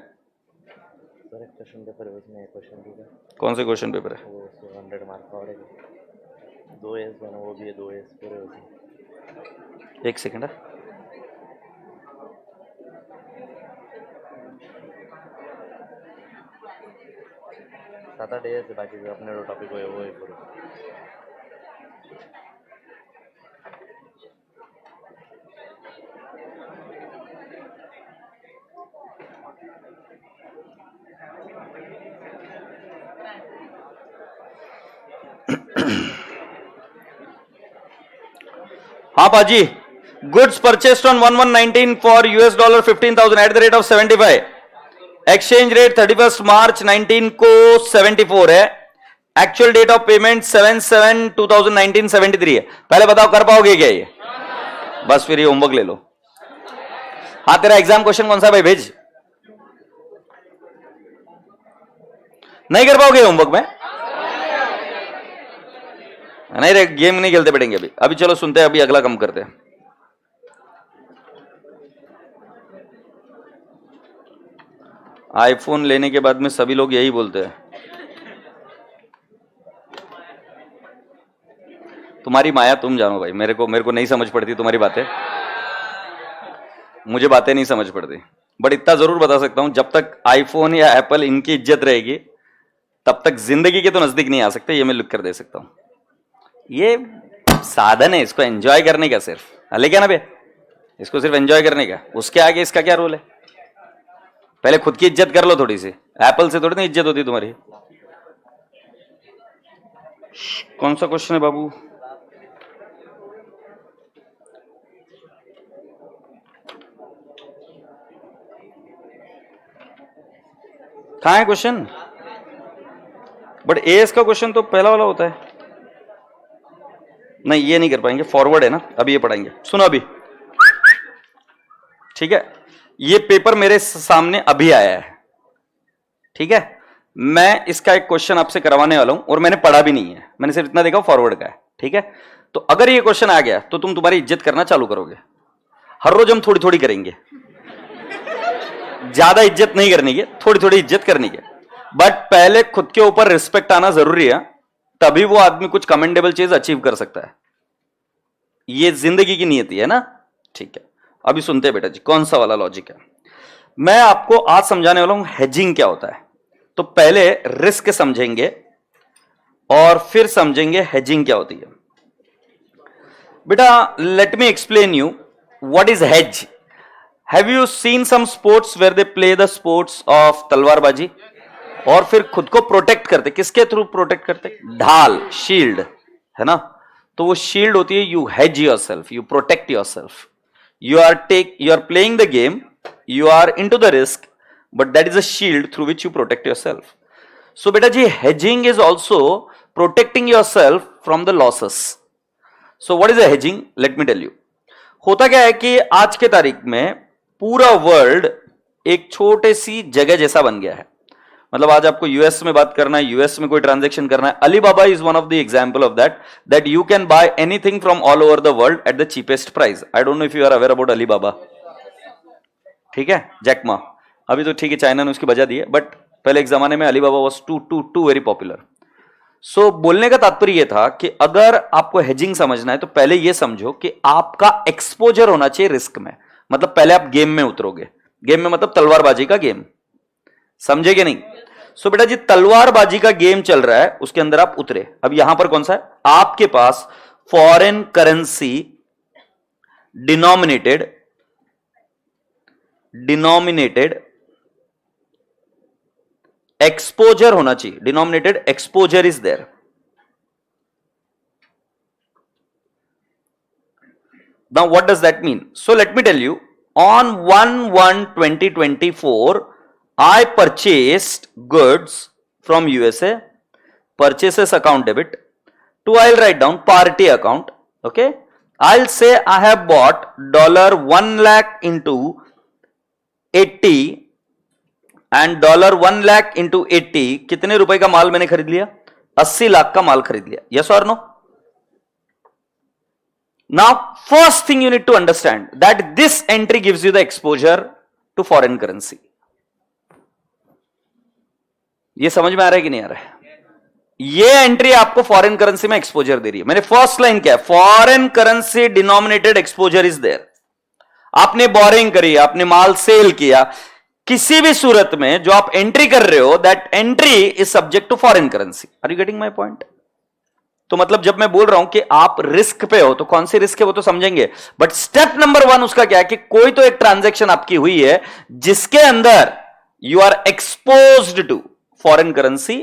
Speaker 3: क्वेश्चन पेपर उसमें क्वेश्चन दिया.
Speaker 1: कौन से क्वेश्चन पेपर है?
Speaker 3: वो 100 मार्क का पड़ेगा. 2 एस बना, वो भी है 2 एस पूरे उसमें.
Speaker 1: एक सेकंड.
Speaker 3: सात 8 एस बाकी जो अपने टॉपिक हो वो है पूरे.
Speaker 1: हाँ पाजी. Goods purchased on 1119 for $, 15,000 at the rate of 75. Exchange rate 31 मार्च 19 को 74 है. एक्चुअल डेट ऑफ पेमेंट 7/7/2019 73 है. पहले बताओ कर पाओगे क्या ये? बस फिर ये होमवर्क ले लो. हाँ तेरा एग्जाम क्वेश्चन कौन सा भाई भेज. नहीं कर पाओगे होमवर्क में? नहीं रे, गेम नहीं खेलते बैठेंगे अभी. अभी चलो सुनते हैं, अभी अगला काम करते हैं. आईफोन लेने के बाद में सभी लोग यही बोलते हैं, तुम्हारी माया तुम जानो भाई. मेरे को नहीं समझ पड़ती तुम्हारी बातें. मुझे बातें नहीं समझ पड़ती. बट इतना जरूर बता सकता हूं, जब तक आईफोन या एप्पल इनकी इज्जत रहेगी तब तक जिंदगी के तो नजदीक नहीं आ सकते. ये मैं लिख कर दे सकता हूं. ये साधन है, इसको एंजॉय करने का सिर्फ. लेकिन ना बे, इसको सिर्फ एंजॉय करने का. उसके आगे इसका क्या रोल है? पहले खुद की इज्जत कर लो थोड़ी सी. एप्पल से थोड़ी ना इज्जत होती तुम्हारी. कौन सा क्वेश्चन है बाबू? कहां है क्वेश्चन? बट एएस का क्वेश्चन तो पहला वाला होता है. नहीं ये नहीं कर पाएंगे, फॉरवर्ड है ना. अभी ये पढ़ाएंगे. सुनो अभी, ठीक है. ये पेपर मेरे सामने अभी आया है, ठीक है. मैं इसका एक क्वेश्चन आपसे करवाने वाला हूं और मैंने पढ़ा भी नहीं है. मैंने सिर्फ इतना देखा फॉरवर्ड का है, ठीक है. तो अगर ये क्वेश्चन आ गया तो तुम तुम्हारी इज्जत करना चालू करोगे. हर रोज हम थोड़ी थोड़ी करेंगे. ज्यादा इज्जत नहीं करनी है, थोड़ी थोड़ी इज्जत करनी है, बट पहले खुद के ऊपर रिस्पेक्ट आना जरूरी है, तभी वो आदमी कुछ कमेंडेबल चीज अचीव कर सकता है। ये जिंदगी की नियति है ना। ठीक है, अभी सुनते हैं बेटा जी कौन सा वाला लॉजिक है। मैं आपको आज समझाने वाला हूं हेजिंग क्या होता है। तो पहले रिस्क समझेंगे और फिर समझेंगे हेजिंग क्या होती है। बेटा let me explain you what is hedge. Have you seen some sports where they play the sports of तलवारबाजी और फिर खुद को प्रोटेक्ट करते, किसके थ्रू प्रोटेक्ट करते? ढाल, शील्ड, है ना। तो वो शील्ड होती है, you hedge yourself, you protect yourself, you are playing the game, you are into the risk, but that is a shield through which you protect yourself. So बेटा जी hedging is also protecting yourself from the losses. So what is a hedging, let me tell you. होता क्या है कि आज के तारीख में पूरा वर्ल्ड एक छोटे सी जगह जैसा बन गया है। मतलब आज आपको यूएस में बात करना है, यूएस में कोई ट्रांजैक्शन करना है, Alibaba is one of the example of that you can buy anything from all over the world at the cheapest price. I don't know if you are aware about Alibaba. ठीक है, Jack Ma अभी तो ठीक है, China ने उसकी बजा दी है, बट पहले एक जमाने में Alibaba was too very popular. So बोलने का तात्पर्य यह था कि अगर आपको हेजिंग समझना है तो पहले यह समझो कि आपका एक्सपोजर होना चाहिए रिस्क में। मतलब पहले आप गेम में उतरोगे, गेम में मतलब तलवारबाजी का गेम, समझे कि नहीं। सो बेटा जी तलवारबाजी का गेम चल रहा है, उसके अंदर आप उतरे। अब यहां पर कौन सा है, आपके पास फॉरेन करेंसी डिनोमिनेटेड एक्सपोजर होना चाहिए, denominated exposure is there. Now what does that mean? So let me tell you, on 1/1/2024 I purchased goods from USA, purchases account debit, to I'll write down party account. Okay, I'll say I have bought $1 lakh into 80 and $1 lakh into 80, कितने रुपए का माल मैंने खरीद लिया? 80 लाख का माल खरीद लिया। Yes और no? Now, first thing you need to understand that this entry gives you the exposure to foreign currency. ये समझ में आ रहा है कि नहीं आ रहा है? ये एंट्री आपको फॉरेन करेंसी में एक्सपोजर दे रही है। मैंने फर्स्ट लाइन क्या है, foreign currency denominated exposure is there. आपने बोरिंग करी, आपने माल सेल किया, किसी भी सूरत में जो आप एंट्री कर रहे हो, that entry is subject to foreign currency. Are you getting my point? तो मतलब जब मैं बोल रहा हूं कि आप रिस्क पे हो, तो कौन सी रिस्क है वो तो समझेंगे, बट स्टेप नंबर 1 उसका क्या है कि कोई तो एक ट्रांजैक्शन आपकी हुई है जिसके अंदर you are exposed to foreign currency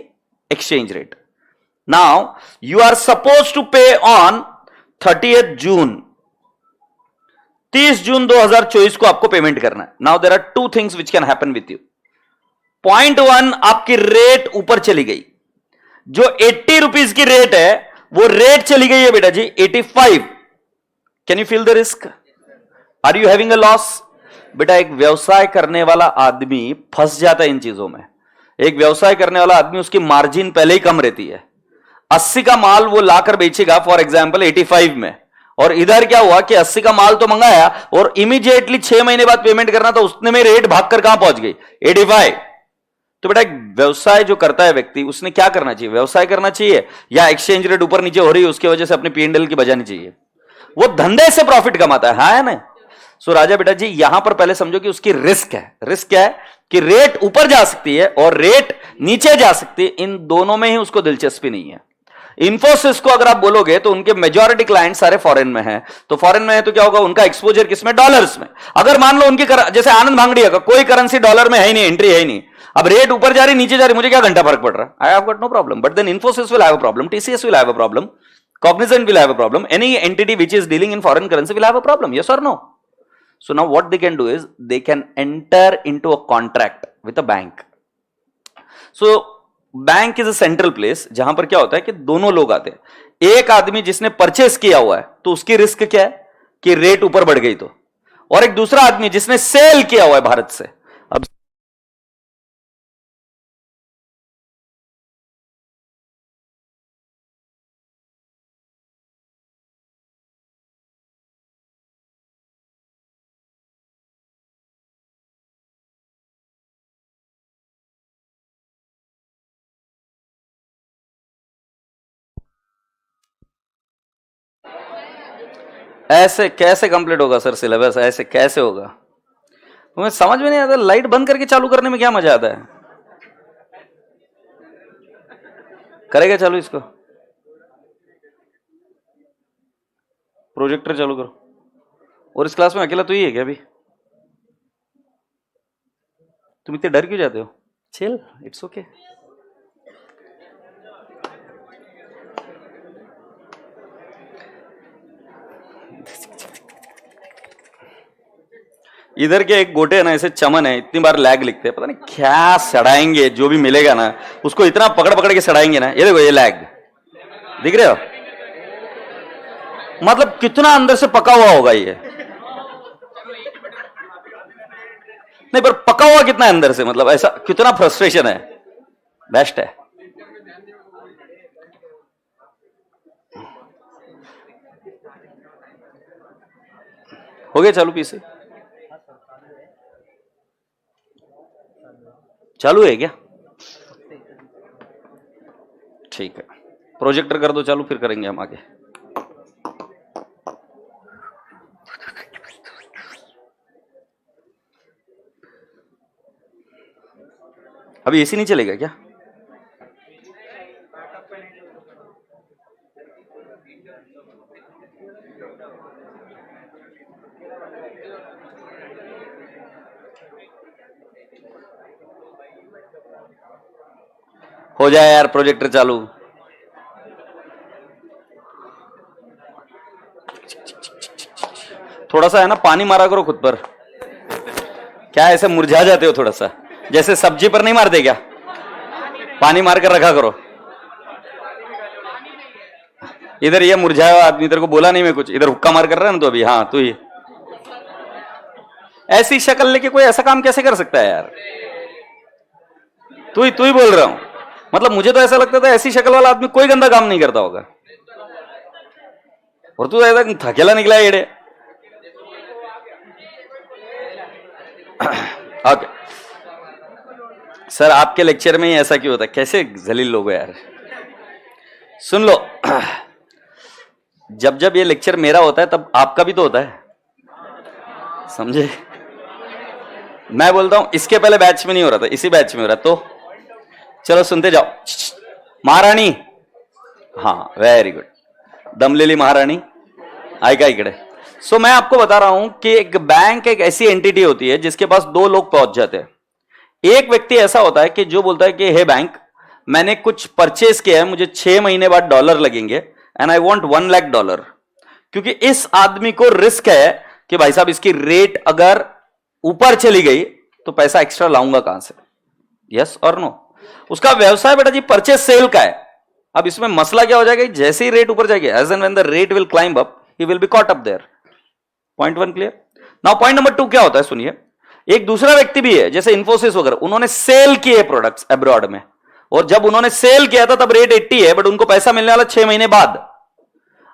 Speaker 1: exchange rate. Now you are suppose to pay on 30th June, 30 जून 2024 को आपको पेमेंट करना है। Now there are two things which can happen with you. Point 1, आपकी रेट ऊपर चली गई, जो 80 रुपीज की रेट है वो रेट चली गई है बेटा जी 85। Can you feel the risk? Are you having a loss? बेटा एक व्यवसाय करने वाला आदमी फंस जाता है इन चीजों में। एक व्यवसाय करने वाला आदमी, उसकी मार्जिन पहले ही कम रहती है। 80 का माल वो लाकर बेचेगा फॉर एग्जाम्पल 85 में, और इधर क्या हुआ कि 80 का माल तो मंगाया और इमीडिएटली 6 महीने बाद पेमेंट करना, तो उतने में रेट भागकर कहां पहुंच गई? 85। तो बेटा एक व्यवसाय जो करता है व्यक्ति, उसने क्या करना चाहिए? व्यवसाय करना चाहिए या एक्सचेंज रेट ऊपर नीचे हो रही है उसकी वजह से अपने P&L की बजानी चाहिए? वो धंधे से प्रॉफिट कमाता है, हाँ है ना। सो राजा बेटा जी यहां पर पहले समझो कि उसकी रिस्क है। रिस्क क्या है कि रेट ऊपर जा सकती है और रेट नीचे जा सकती है, इन दोनों में ही उसको दिलचस्पी नहीं है। इन्फोसिस को अगर आप बोलोगे तो उनके मेजॉरिटी क्लाइंट सारे फॉरेन में हैं, तो फॉरेन में है तो क्या होगा, उनका एक्सपोजर किसमें? डॉलर्स में। अगर मान लो उनकी जैसे आनंद भांगड़िया का कोई करेंसी डॉलर में है ही नहीं, एंट्री है ही नहीं, अब रेट ऊपर जा रही नीचे जा रही, मुझे क्या घंटा फर्क पड़ रहा है? I have got no problem, but then Infosys will have a problem, TCS will have a problem, Cognizant will have a problem, any entity which is dealing in foreign currency will have a problem, yes or no? So now what they can do is they can enter into a contract with a bank. So bank is a central place जहां पर क्या होता है कि दोनों लोग आते हैं। एक आदमी जिसने परचेस किया हुआ है तो उसकी रिस्क क्या है कि रेट ऊपर बढ़ गई तो, और एक दूसरा आदमी जिसने सेल किया हुआ है भारत से। अब ऐसे कैसे कंप्लीट होगा सर सिलेबस? ऐसे कैसे होगा? तुम्हें समझ में नहीं आता? लाइट बंद करके चालू करने में क्या मजा आता है? करेगा चालू इसको? प्रोजेक्टर चालू करो। और इस क्लास में अकेला तो ही है क्या अभी? तुम इतने डर क्यों जाते हो? Chill, it's okay. इधर के एक गोटे है ना, ऐसे चमन है, इतनी बार लैग लिखते हैं, पता नहीं क्या सड़ाएंगे। जो भी मिलेगा ना उसको इतना पकड़ पकड़ के सड़ाएंगे ना। ये देखो, ये लैग दिख रहे हो? मतलब कितना अंदर से पका हुआ होगा ये। नहीं, पर पका हुआ कितना है अंदर से, मतलब ऐसा कितना फ्रस्ट्रेशन है। बेस्ट है। हो गया चालू पीसी? चालू है क्या? ठीक है, प्रोजेक्टर कर दो चालू, फिर करेंगे हम आगे। अभी एसी नहीं चलेगा क्या? हो जाए यार प्रोजेक्टर चालू। थोड़ा सा है ना, पानी मारा करो खुद पर। क्या ऐसे मुरझा जाते हो थोड़ा सा? जैसे सब्जी पर नहीं मारते क्या? पानी मार कर रखा करो। इधर ये मुरझाया हुआ आदमी, इधर को बोला नहीं मैं कुछ, इधर हुक्का मार कर रहा है ना तो अभी। हाँ, तू ही ऐसी शक्ल लेके कोई ऐसा काम कैसे कर सकता है यार? तू ही बोल रहा हूं। मतलब मुझे तो ऐसा लगता था ऐसी शक्ल वाला आदमी कोई गंदा काम नहीं करता होगा, और तू ऐसा थकेला निकला है येड़े। ओके सर, आपके लेक्चर में ही ऐसा क्यों होता है? कैसे जलील लोग हैं यार। सुन लो, जब जब ये लेक्चर मेरा होता है तब आपका भी तो होता है, समझे? मैं बोलता हूं इसके पहले बैच में नहीं हो रहा था, इसी बैच में हो रहा। तो चलो सुनते जाओ। महाराणी, हाँ वेरी गुड, दमलेली महाराणी ऐका इकडे। सो मैं आपको बता रहा हूं कि एक बैंक एक ऐसी एंटिटी होती है जिसके पास दो लोग पहुंच जाते हैं। एक व्यक्ति ऐसा होता है कि जो बोलता है कि हे बैंक, मैंने कुछ परचेज किया है, मुझे 6 महीने बाद डॉलर लगेंगे एंड आई वांट $1,00,000। क्योंकि इस आदमी को रिस्क है कि भाई साहब इसकी रेट अगर ऊपर चली गई तो पैसा एक्स्ट्रा लाऊंगा कहां से? यस और नो? उसका व्यवसाय बेटा जी परचेज सेल का है। अब इसमें मसला क्या हो जाएगा? जैसे ही रेट ऊपर जाएगी, as and when the rate will climb up, he will be caught up there. Point 1 clear? Now point number 2 क्या होता है, सुनिए। एक दूसरा व्यक्ति भी है जैसे इन्फोसिस वगैरह, उन्होंने सेल किए प्रोडक्ट्स अब्रॉड में, और जब उन्होंने सेल किया था तब रेट 80 है, बट उनको पैसा मिलने वाला 6 महीने बाद।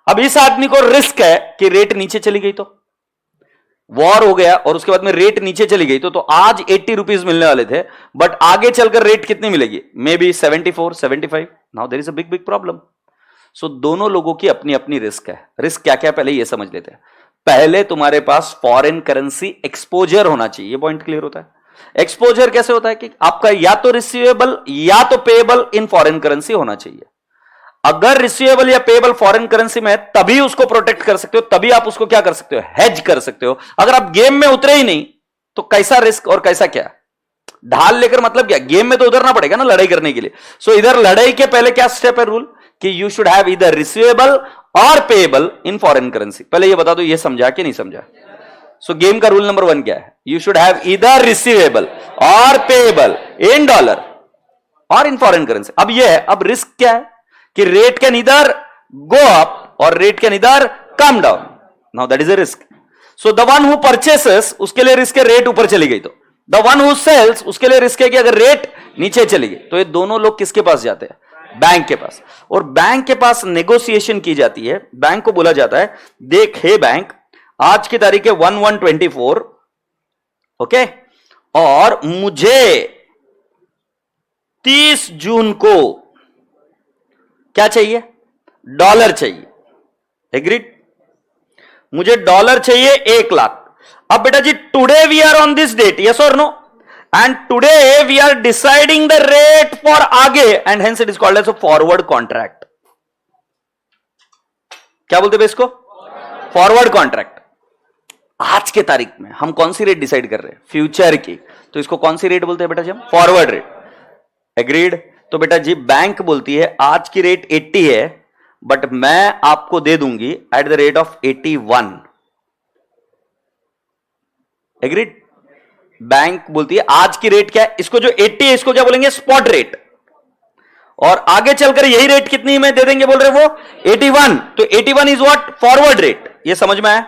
Speaker 1: अब इस आदमी को रिस्क है कि रेट नीचे चली गई तो वॉर हो गया और उसके बाद में रेट नीचे चली गई तो आज 80 रुपीज मिलने वाले थे, बट आगे चलकर रेट कितनी मिलेगी? May be 74, 75। Now there is a big problem. So दोनों लोगों की अपनी अपनी रिस्क है। रिस्क क्या क्या पहले ये समझ लेते हैं। पहले तुम्हारे पास फॉरेन करेंसी एक्सपोजर होना चाहिए। ये पॉइंट क्लियर होता है? एक्सपोजर कैसे होता है कि आपका या तो रिसीवेबल या तो पेएबल इन फॉरेन करेंसी होना चाहिए। अगर रिसीवेबल या पेएबल फॉरेन करेंसी में है तभी उसको प्रोटेक्ट कर सकते हो, तभी आप उसको क्या कर सकते हो? हेज कर सकते हो। अगर आप गेम में उतरे ही नहीं तो कैसा रिस्क और कैसा क्या? ढाल लेकर मतलब क्या? गेम में तो उतरना पड़ेगा ना लड़ाई करने के लिए। सो इधर लड़ाई के पहले क्या स्टेप है रूल कि यू शुड हैव इधर रिसीवेबल और पेएबल इन फॉरेन करेंसी। पहले ये बता दो, ये समझा कि नहीं समझा? सो गेम का रूल नंबर 1 क्या है? यू शुड हैव इधर रिसीवेबल और पेएबल इन डॉलर और इन फॉरेन करेंसी। अब ये है, अब रिस्क क्या है कि रेट कैन इधर गो अप और रेट कैन इधर come down. Now that is a risk. So the one who purchases उसके लिए रिस्क है रेट ऊपर चली गई तो, द वन हु सेल्स उसके लिए रिस्क है कि अगर रेट नीचे चली गई तो। ये दोनों लोग किसके पास जाते हैं? बैंक के पास। और बैंक के पास नेगोशिएशन की जाती है। बैंक को बोला जाता है, देख हे बैंक, आज की तारीख है 1/1/24, ओके, और मुझे 30 जून को क्या चाहिए? डॉलर चाहिए। एग्रीड? मुझे डॉलर चाहिए 1 लाख। अब बेटा जी today we are on this date, yes और no, and today we are deciding the rate for आगे, and hence it is called as a forward contract. क्या बोलते हैं इसको? Forward contract. आज के तारीख में हम कौन सी रेट डिसाइड कर रहे हैं? फ्यूचर की। तो इसको कौन सी रेट बोलते हैं बेटा जी? हम फॉरवर्ड रेट। एग्रीड? तो बेटा जी बैंक बोलती है आज की रेट 80 है, बट मैं आपको दे दूंगी at the rate of 81। Agreed? Bank बोलती है आज की रेट क्या है, इसको जो 80 है इसको क्या बोलेंगे? Spot rate. और आगे चलकर यही रेट कितनी में दे देंगे बोल रहे वो? 81। तो 81 इज व्हाट? Forward rate. ये समझ में आया?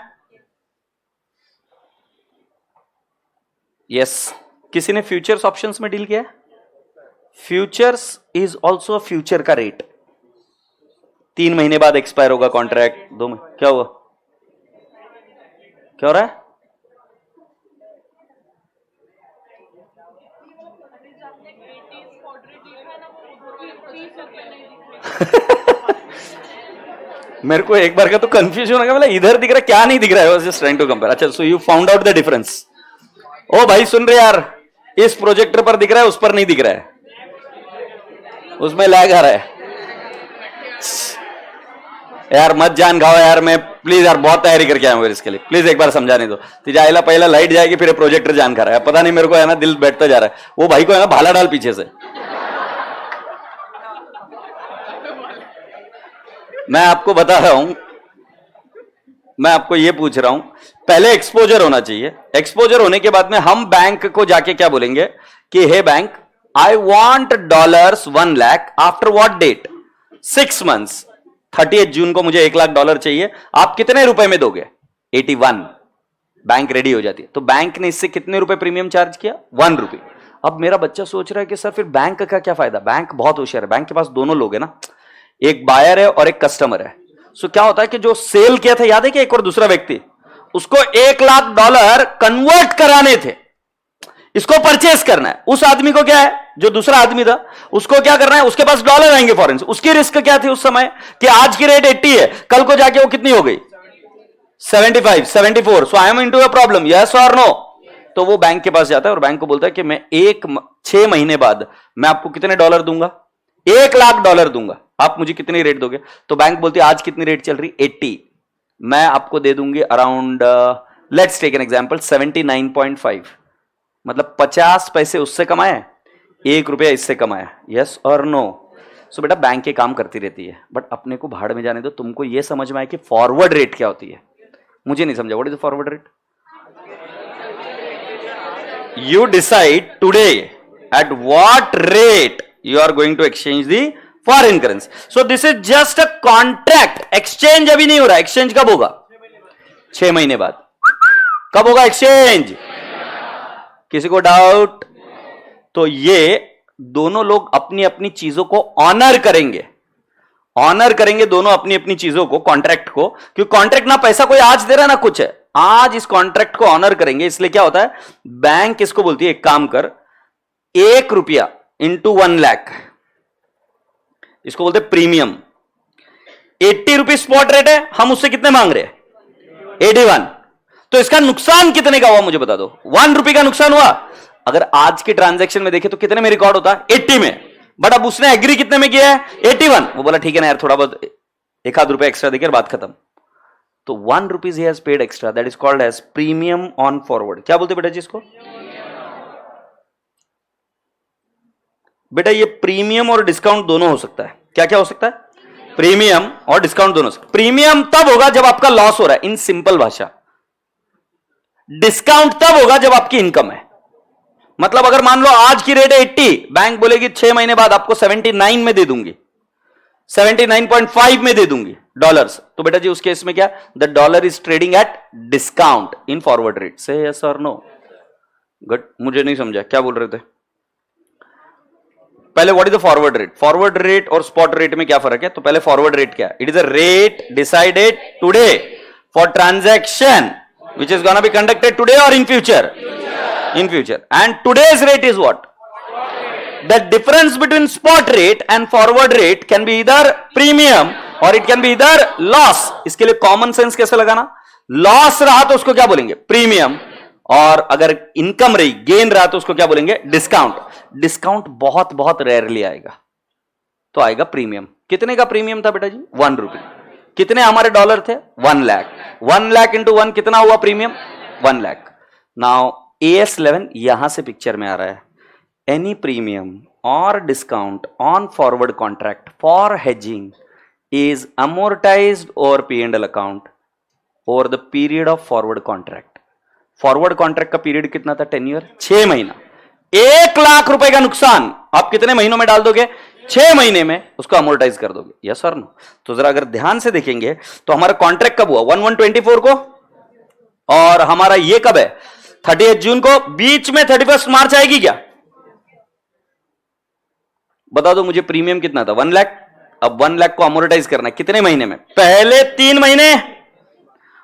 Speaker 1: यस। किसी ने फ्यूचर्स ऑप्शंस में डील किया? फ्यूचर्स इज ऑल्सो फ्यूचर का रेट। 3 महीने बाद एक्सपायर होगा कॉन्ट्रैक्ट, 2 महीने। क्या हुआ? क्या हो रहा है? मेरे को एक बार का तो कंफ्यूजन हो गया, मतलब इधर दिख रहा है क्या नहीं दिख रहा है, जस्ट ट्राइंग टू कंपेयर। अच्छा, so you found out the difference. ओ भाई सुन रहे यार, इस प्रोजेक्टर पर दिख रहा है, उस पर नहीं दिख रहा है, उसमें लैग आ रहा है। यार मत जान खाओ यार, मैं प्लीज यार बहुत तैयारी करके आया हूं इसके लिए, प्लीज एक बार समझाने दो। तुझे आइला पहला लाइट जाएगी फिर प्रोजेक्टर जान खा रहा है, पता नहीं मेरे को है ना दिल बैठता जा रहा है। वो भाई को है ना भाला डाल पीछे से। मैं आपको बता रहा हूं, मैं आपको ये पूछ रहा हूं, पहले एक्सपोजर होना चाहिए। एक्सपोजर होने के बाद में हम बैंक को जाके क्या बोलेंगे कि hey bank, I want dollars 1 lakh after what date? 6 months. 30 June को मुझे 1 लाख डॉलर चाहिए, आप कितने रुपए में दोगे? 81। बैंक रेडी हो जाती है। तो बैंक ने इससे कितने रुपए प्रीमियम चार्ज किया? 1 रुपये। अब मेरा बच्चा सोच रहा है कि सर फिर बैंक का क्या फायदा? बैंक बहुत होशियार है, बैंक के पास दोनों लोग है ना, एक बायर है और एक कस्टमर है। सो क्या होता है कि जो सेल किया था, याद है कि एक और दूसरा व्यक्ति, उसको 1 लाख डॉलर कन्वर्ट कराने थे, इसको परचेस करना है। उस आदमी को क्या है, जो दूसरा आदमी था, उसको क्या करना है? उसके पास डॉलर आएंगे फॉरेन से। उसकी रिस्क क्या थी उस समय कि आज की रेट 80 है, कल को जाके वो कितनी हो गई? 75, 74। So I am into a problem, yes और नो? तो वो बैंक के पास जाता है और बैंक को बोलता है कि मैं 6 महीने बाद मैं आपको कितने डॉलर दूंगा? 1 लाख डॉलर दूंगा, आप मुझे कितनी रेट दोगे? तो बैंक बोलती है आज कितनी रेट चल रही? 80। मैं आपको दे दूंगी around, let's take an example, 79.5। मतलब 50 पैसे उससे कमाए, 1 रुपया इससे कमाया, यस और नो? सो बेटा बैंक के काम करती रहती है, बट अपने को भाड़ में जाने दो। तुमको यह समझ में आए कि फॉरवर्ड रेट क्या होती है? मुझे नहीं समझा, what is the forward rate? You decide today at what rate you are going to exchange the foreign currency. So this is just a contract. Exchange अभी नहीं हो रहा। exchange कब होगा? 6 महीने बाद। कब होगा exchange? किसी को डाउट? तो ये दोनों लोग अपनी अपनी चीजों को ऑनर करेंगे, ऑनर करेंगे दोनों अपनी अपनी चीजों को, कॉन्ट्रैक्ट को, क्योंकि कॉन्ट्रैक्ट ना पैसा कोई आज दे रहा ना कुछ है, आज इस कॉन्ट्रैक्ट को ऑनर करेंगे। इसलिए क्या होता है, बैंक इसको बोलती है एक काम कर, 1 रुपया इंटू 1 लाख, इसको बोलते हैं प्रीमियम। 80 रुपीज स्पॉट रेट है, हम उससे कितने मांग रहे हैं? 81। तो इसका नुकसान कितने का हुआ मुझे बता दो? 1 रुपये का नुकसान हुआ। अगर आज के ट्रांजैक्शन में देखे तो कितने में रिकॉर्ड होता है? 80 में। बट अब उसने एग्री कितने में किया है? 81। वो बोला ठीक है ना यार, थोड़ा बहुत 1 रुपया एक्स्ट्रा देकर बात खत्म। तो 1 rupees he has paid extra, that is called as premium on forward. क्या बोलते बेटा जी इसको? बेटा ये प्रीमियम और डिस्काउंट दोनों हो सकता है। क्या क्या हो सकता है? प्रीमियम और डिस्काउंट दोनों हो सकता है। प्रीमियम तब होगा जब आपका लॉस हो रहा है, इन सिंपल भाषा। डिस्काउंट तब होगा जब आपकी इनकम है। मतलब अगर मान लो आज की रेट है 80, बैंक बोलेगी 6 महीने बाद आपको 79 में दे दूंगी, 79.5 में दे दूंगी डॉलर्स। तो बेटा जी उस केस में क्या? The dollar is trading at discount in forward rate. से यस और नो? गुड। मुझे नहीं समझा क्या बोल रहे थे पहले। What is the forward rate? Forward rate और स्पॉट रेट में क्या फर्क है? तो पहले फॉरवर्ड रेट क्या है? It is a rate decided today for transaction which is gonna be conducted today or in future? In future. And today's rate is what? The difference between spot rate and forward rate can be either premium or it can be either loss. इसके लिए common sense कैसे लगाना? Loss रहा तो उसको क्या बोलेंगे? Premium. और अगर इनकम रही, गेन रहा, तो उसको क्या बोलेंगे? डिस्काउंट। डिस्काउंट बहुत बहुत रेयरली आएगा, तो आएगा प्रीमियम। कितने का प्रीमियम था बेटा जी? 1 रुपी। कितने हमारे डॉलर थे? 1 लाख। 1 लाख इंटू 1 कितना हुआ प्रीमियम? 1 लाख। नाउ AS11 यहां से पिक्चर में आ रहा है। एनी प्रीमियम और discount on forward contract for hedging is amortized over P&L account over the period of forward contract. Forward contract का पीरियड कितना था? 10 ईयर, 6 महीना। 1 लाख रुपए का नुकसान आप कितने महीनों में डाल दोगे? 6 महीने में उसको अमोर्टाइज कर दोगे। यस और नो? तो जरा अगर ध्यान से देखेंगे तो हमारा कॉन्ट्रैक्ट कब हुआ? 1/1/24 को, और हमारा ये कब है? 30 जून को। बीच में 31 मार्च आएगी क्या? बता दो मुझे, प्रीमियम कितना था? 1 लाख। अब 1 लाख को अमोर्टाइज करना है कितने महीने में? पहले 3 महीने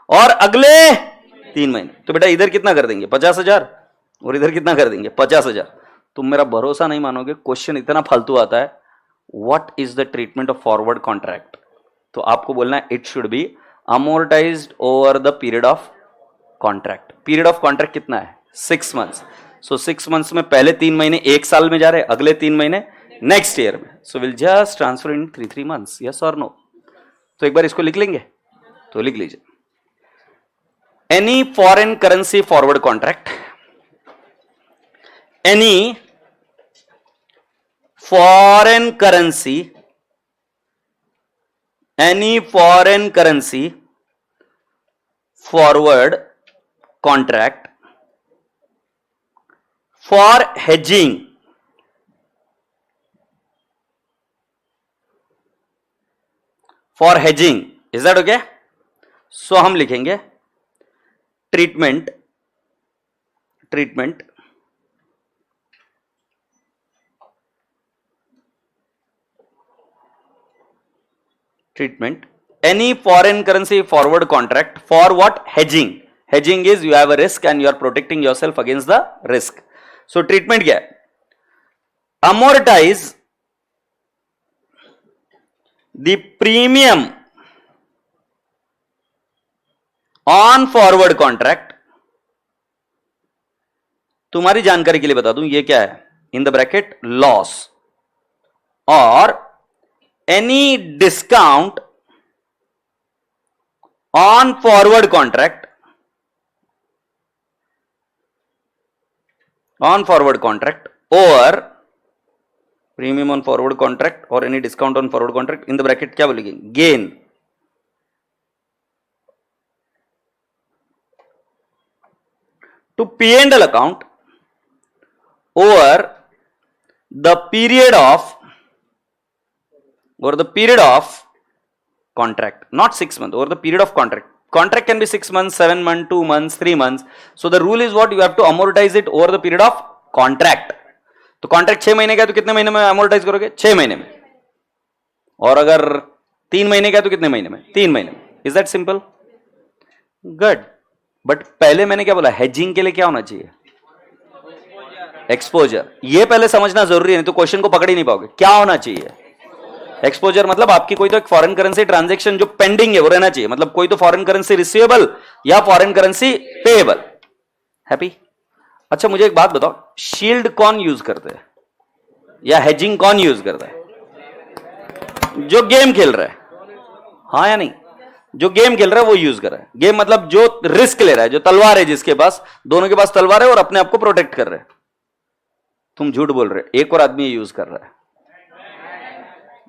Speaker 1: और अगले 3 महीने। तो बेटा इधर कितना कर देंगे? 50,000, और इधर कितना कर देंगे? 50,000। तुम मेरा भरोसा नहीं मानोगे, क्वेश्चन इतना फालतू आता है, what is the treatment of forward contract? तो आपको बोलना है it should be amortized over the period of contract. Period of contract कितना है? 6 मंथ्स। सो 6 मंथ्स में पहले 3 महीने 1 साल में जा रहे, अगले 3 महीने नेक्स्ट ईयर में। So will just transfer in 3 months. Yes और नो? तो एक बार इसको लिख लेंगे, तो लिख लीजिए। Any foreign currency forward contract, any foreign currency, any foreign currency forward contract for hedging for hedging, is that okay? So हम लिखेंगे treatment, treatment treatment any foreign currency forward contract for what? Hedging. Hedging is you have a risk and you are protecting yourself against the risk. So treatment क्या है? Amortize the premium on forward contract. तुम्हारी जानकारी के लिए बता दूं ये क्या है? In the bracket loss or any discount on forward contract, on forward contract or premium on forward contract or any discount on forward contract, in the bracket क्या बोलेंगे? gain to P&L account over the period of contract, not 6 months, over the period of contract. Contract can be 6 months, 7 months, 2 months, 3 months. So the rule is what? You have to amortize it over the period of contract. तो contract 6 महीने का तो कितने महीने में amortise करोगे? 6 महीने में। और अगर 3 महीने का तो कितने महीने में? 3 महीने में। Is that simple? Good. But पहले मैंने क्या बोला? हेजिंग के लिए क्या होना चाहिए? एक्सपोजर। ये पहले समझना जरूरी है, नहीं तो क्वेश्चन को पकड़ ही नहीं पाओगे। क्या होना चाहिए? एक्सपोजर मतलब आपकी कोई तो एक फॉरेन करेंसी ट्रांजैक्शन जो पेंडिंग है वो रहना चाहिए। मतलब कोई तो फॉरेन करेंसी रिसीवेबल या फॉरेन करेंसी पेएबल। हैप्पी? अच्छा मुझे एक बात बताओ, शील्ड कौन यूज करते हैं या हेजिंग कौन यूज करता है? जो गेम खेल रहा है, हाँ या नहीं? जो गेम खेल रहा है वो यूज कर रहा है। गेम मतलब जो रिस्क ले रहा है, जो तलवार है जिसके पास, दोनों के पास तलवार है और अपने आप को प्रोटेक्ट कर रहे हैं। तुम झूठ बोल रहे हो, एक और आदमी यूज कर रहा है।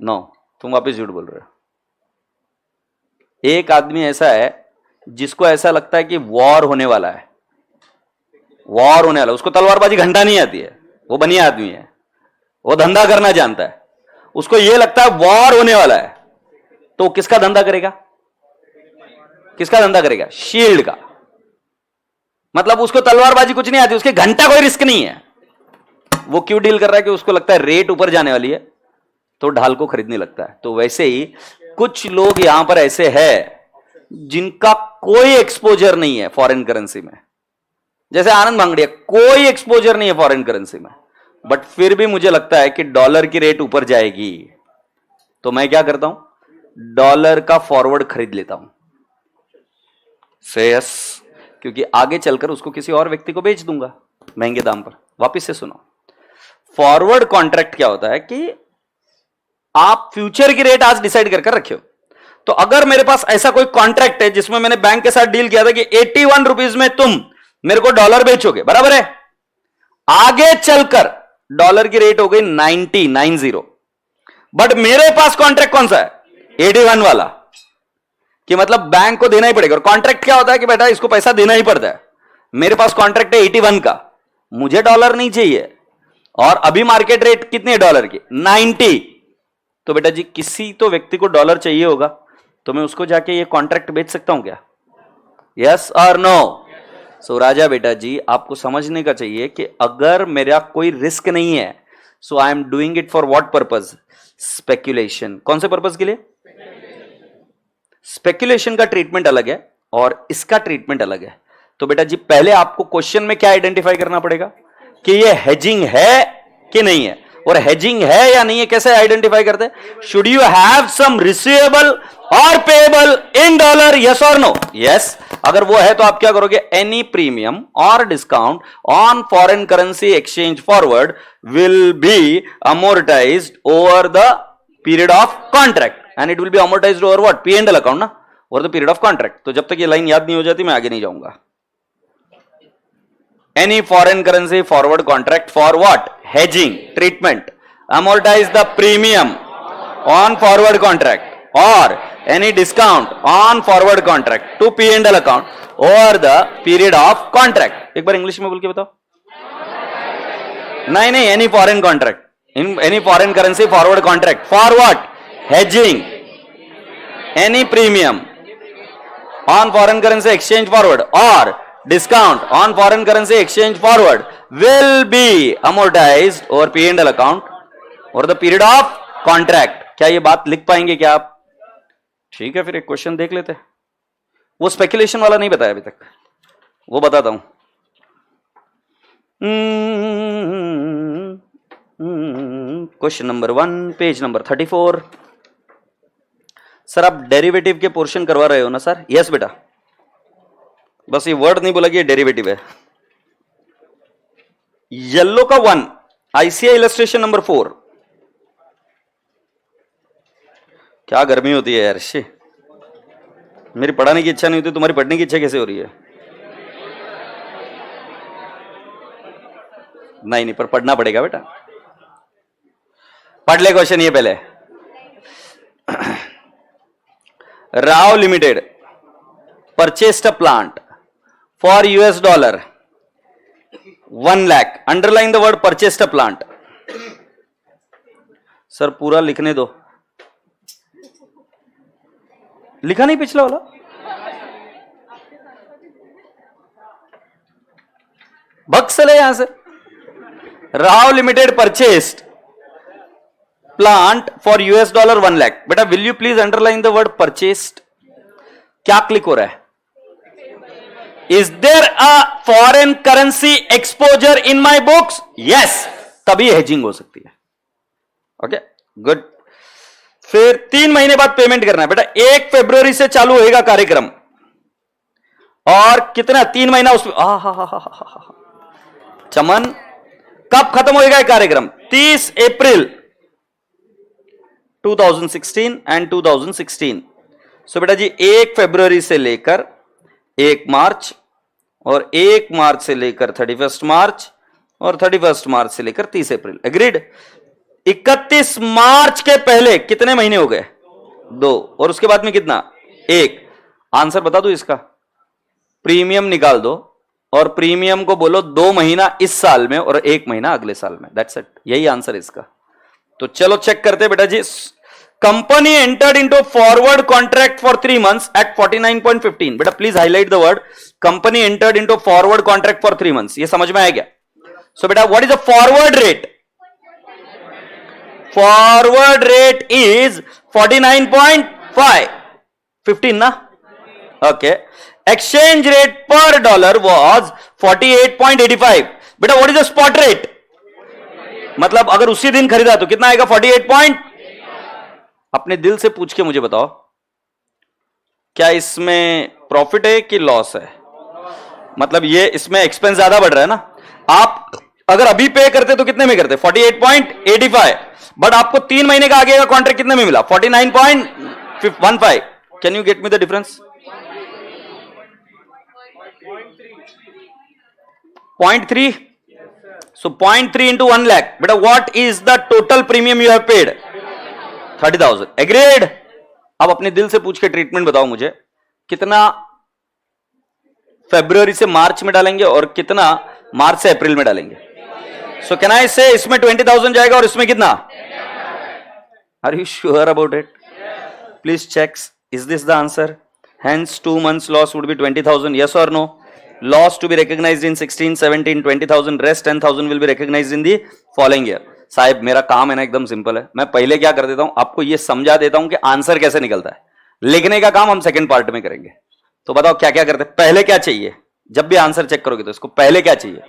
Speaker 1: नो, तुम वापस झूठ बोल रहे हो। एक आदमी ऐसा है जिसको ऐसा लगता है कि वॉर होने वाला है, वॉर होने वाला। उसको तलवारबाजी घंटा नहीं आती है, वो बढ़िया आदमी है, वो धंधा करना जानता है। उसको ये लगता है वॉर होने वाला है, तो किसका धंधा करेगा? किसका धंधा करेगा? शील्ड का। मतलब उसको तलवारबाजी कुछ नहीं आती, उसके घंटा कोई रिस्क नहीं है। वो क्यों डील कर रहा है? कि उसको लगता है रेट ऊपर जाने वाली है तो ढाल को खरीदने लगता है। तो वैसे ही कुछ लोग यहां पर ऐसे हैं जिनका कोई एक्सपोजर नहीं है फॉरेन करेंसी में। जैसे आनंद भांगड़िया, कोई एक्सपोजर नहीं है फॉरेन करेंसी में, बट फिर भी मुझे लगता है कि डॉलर की रेट ऊपर जाएगी, तो मैं क्या करता हूं? डॉलर का फॉरवर्ड खरीद लेता हूं। से यस, क्योंकि आगे चलकर उसको किसी और व्यक्ति को बेच दूंगा महंगे दाम पर। वापिस से सुनो, फॉरवर्ड कॉन्ट्रैक्ट क्या होता है कि आप फ्यूचर की रेट आज डिसाइड कर रखे हो। तो अगर मेरे पास ऐसा कोई कॉन्ट्रैक्ट है जिसमें मैंने बैंक के साथ डील किया था कि 81 रुपीज में तुम मेरे को डॉलर बेचोगे, बराबर है, आगे चलकर डॉलर की रेट हो गई 90, बट मेरे पास कॉन्ट्रैक्ट कौन सा है, 81 वाला, कि मतलब बैंक को देना ही पड़ेगा। और कॉन्ट्रैक्ट क्या होता है कि बेटा इसको पैसा देना ही पड़ता है। मेरे पास कॉन्ट्रैक्ट है 81 का, मुझे डॉलर नहीं चाहिए, और अभी मार्केट रेट कितनी है डॉलर की, 90। तो बेटा जी किसी तो व्यक्ति को डॉलर चाहिए होगा, तो मैं उसको जाके ये कॉन्ट्रैक्ट बेच सकता हूं क्या, यस और नो? सो राजा बेटा जी आपको समझने का चाहिए कि अगर मेरा कोई रिस्क नहीं है, so I am doing it for what purpose, speculation. कौन से पर्पज के लिए? स्पेक्यूलेशन का ट्रीटमेंट अलग है और इसका ट्रीटमेंट अलग है। तो बेटा जी पहले आपको क्वेश्चन में क्या आइडेंटिफाई करना पड़ेगा कि ये हेजिंग है कि नहीं है, और हेजिंग है या नहीं है कैसे आइडेंटिफाई करते हैं? Should you have some receivable और पेएबल इन डॉलर, यस और नो? यस। अगर वो है तो आप क्या करोगे, एनी प्रीमियम और discount on foreign currency exchange forward will be amortized over the period of contract, and it will be amortized over what, P&L account ना, over the period of contract. तो जब तक ये लाइन याद नहीं हो जाती मैं आगे नहीं जाऊंगा। Any foreign currency forward contract for what? Hedging, treatment. Amortize the premium on forward contract or any discount on forward contract to P&L account over the period of contract. एक बार इंग्लिश में बोल के बताओ। नहीं, any foreign contract, in any foreign currency forward contract for what? Hedging. Any premium on foreign currency exchange forward or discount on foreign currency exchange forward will be amortized over P&L account over the period of contract. क्या ये बात लिख पाएंगे क्या आप? ठीक है, फिर एक क्वेश्चन देख लेते हैं। वो स्पेकुलेशन वाला नहीं बताया अभी तक, वो बताता हूं। Question number 1, page number 34। Sir आप डेरिवेटिव के पोर्शन करवा रहे हो ना सर? यस बेटा, बस ये वर्ड नहीं बोला कि ये डेरिवेटिव है। येलो का 1, आईसीआई इलस्ट्रेशन नंबर 4। क्या गर्मी होती है यार, शी। मेरी पढ़ाने की इच्छा नहीं होती, तुम्हारी पढ़ने की इच्छा कैसे हो रही है? नहीं, पर पढ़ना पड़ेगा बेटा। पढ़ ले क्वेश्चन ये पहले। Rao limited purchased a plant for US dollar 1 lakh. Underline the word purchased a plant. Sir पूरा लिखने दो। लिखा नहीं पिछला वाला? बक्सले यहां से। Rao limited purchased plant for US dollar 1 lakh. बेटा will you please underline the word purchased? क्या क्लिक हो रहा है? Is there a foreign currency exposure in my books? Yes. तभी हेजिंग हो सकती है। Okay good. फिर 3 महीने बाद पेमेंट करना है बेटा। 1 फरवरी से चालू होगा कार्यक्रम, और कितना 3 महीना उसमें चमन। कब खत्म होगा कार्यक्रम? 30 अप्रैल 2016 एंड 2016। सो बेटा जी 1 फरवरी से लेकर 1 मार्च, और 1 मार्च से लेकर 31 मार्च, और 31 मार्च से लेकर 30 अप्रैल। एग्रीड? 31 मार्च के पहले कितने महीने हो गए? 2, और उसके बाद में कितना? 1। आंसर बता दो इसका। प्रीमियम निकाल दो, और प्रीमियम को बोलो 2 महीना इस साल में और 1 महीना अगले साल में। दैट्स इट, यही आंसर इसका। तो चलो चेक करते हैं बेटा जी। Company entered into forward contract for 3 months at 49.15। बेटा please highlight the word company entered into forward contract for 3 months। ये समझ में आया क्या? सो बेटा what is the forward rate? Forward rate is 49.5, 15 ना? Okay. Exchange rate per dollar was 48.85। बेटा what is the spot rate? मतलब अगर उसी दिन खरीदा तो कितना आएगा? 48 पॉइंट। अपने दिल से पूछ के मुझे बताओ, क्या इसमें प्रॉफिट है कि लॉस है? मतलब ये इसमें एक्सपेंस ज्यादा बढ़ रहा है ना। आप अगर अभी पे करते तो कितने में करते? 48.85, बट आपको 3 महीने का आगे का कॉन्ट्रैक्ट कितने में मिला? 49.15। Can you get me the difference? 0.3. So 0.3 into 1 lakh. Beta, what is the total premium you have paid? 30,000. Agreed? अब अपने दिल से पूछ के ट्रीटमेंट बताओ मुझे, कितना फरवरी से मार्च में डालेंगे और कितना मार्च से अप्रैल में डालेंगे? सो कैन आई से इसमें 20,000 जाएगा और इसमें कितना? Are you sure about it? Please checks. Is this the answer? Hence 2 months loss would be 20,000. Yes or no? Loss to be recognized in 16, 17, 20,000. Rest 10,000 will be recognized in the following year. Sahib मेरा काम है ना एकदम simple है. मैं पहले क्या कर देता हूं, आपको ये समझा देता हूं कि आंसर कैसे निकलता है. लिखने का काम हम सेकंड पार्ट में करेंगे. तो बताओ क्या क्या करते हैं. पहले क्या चाहिए? जब भी आंसर चेक करोगे तो इसको पहले क्या चाहिए?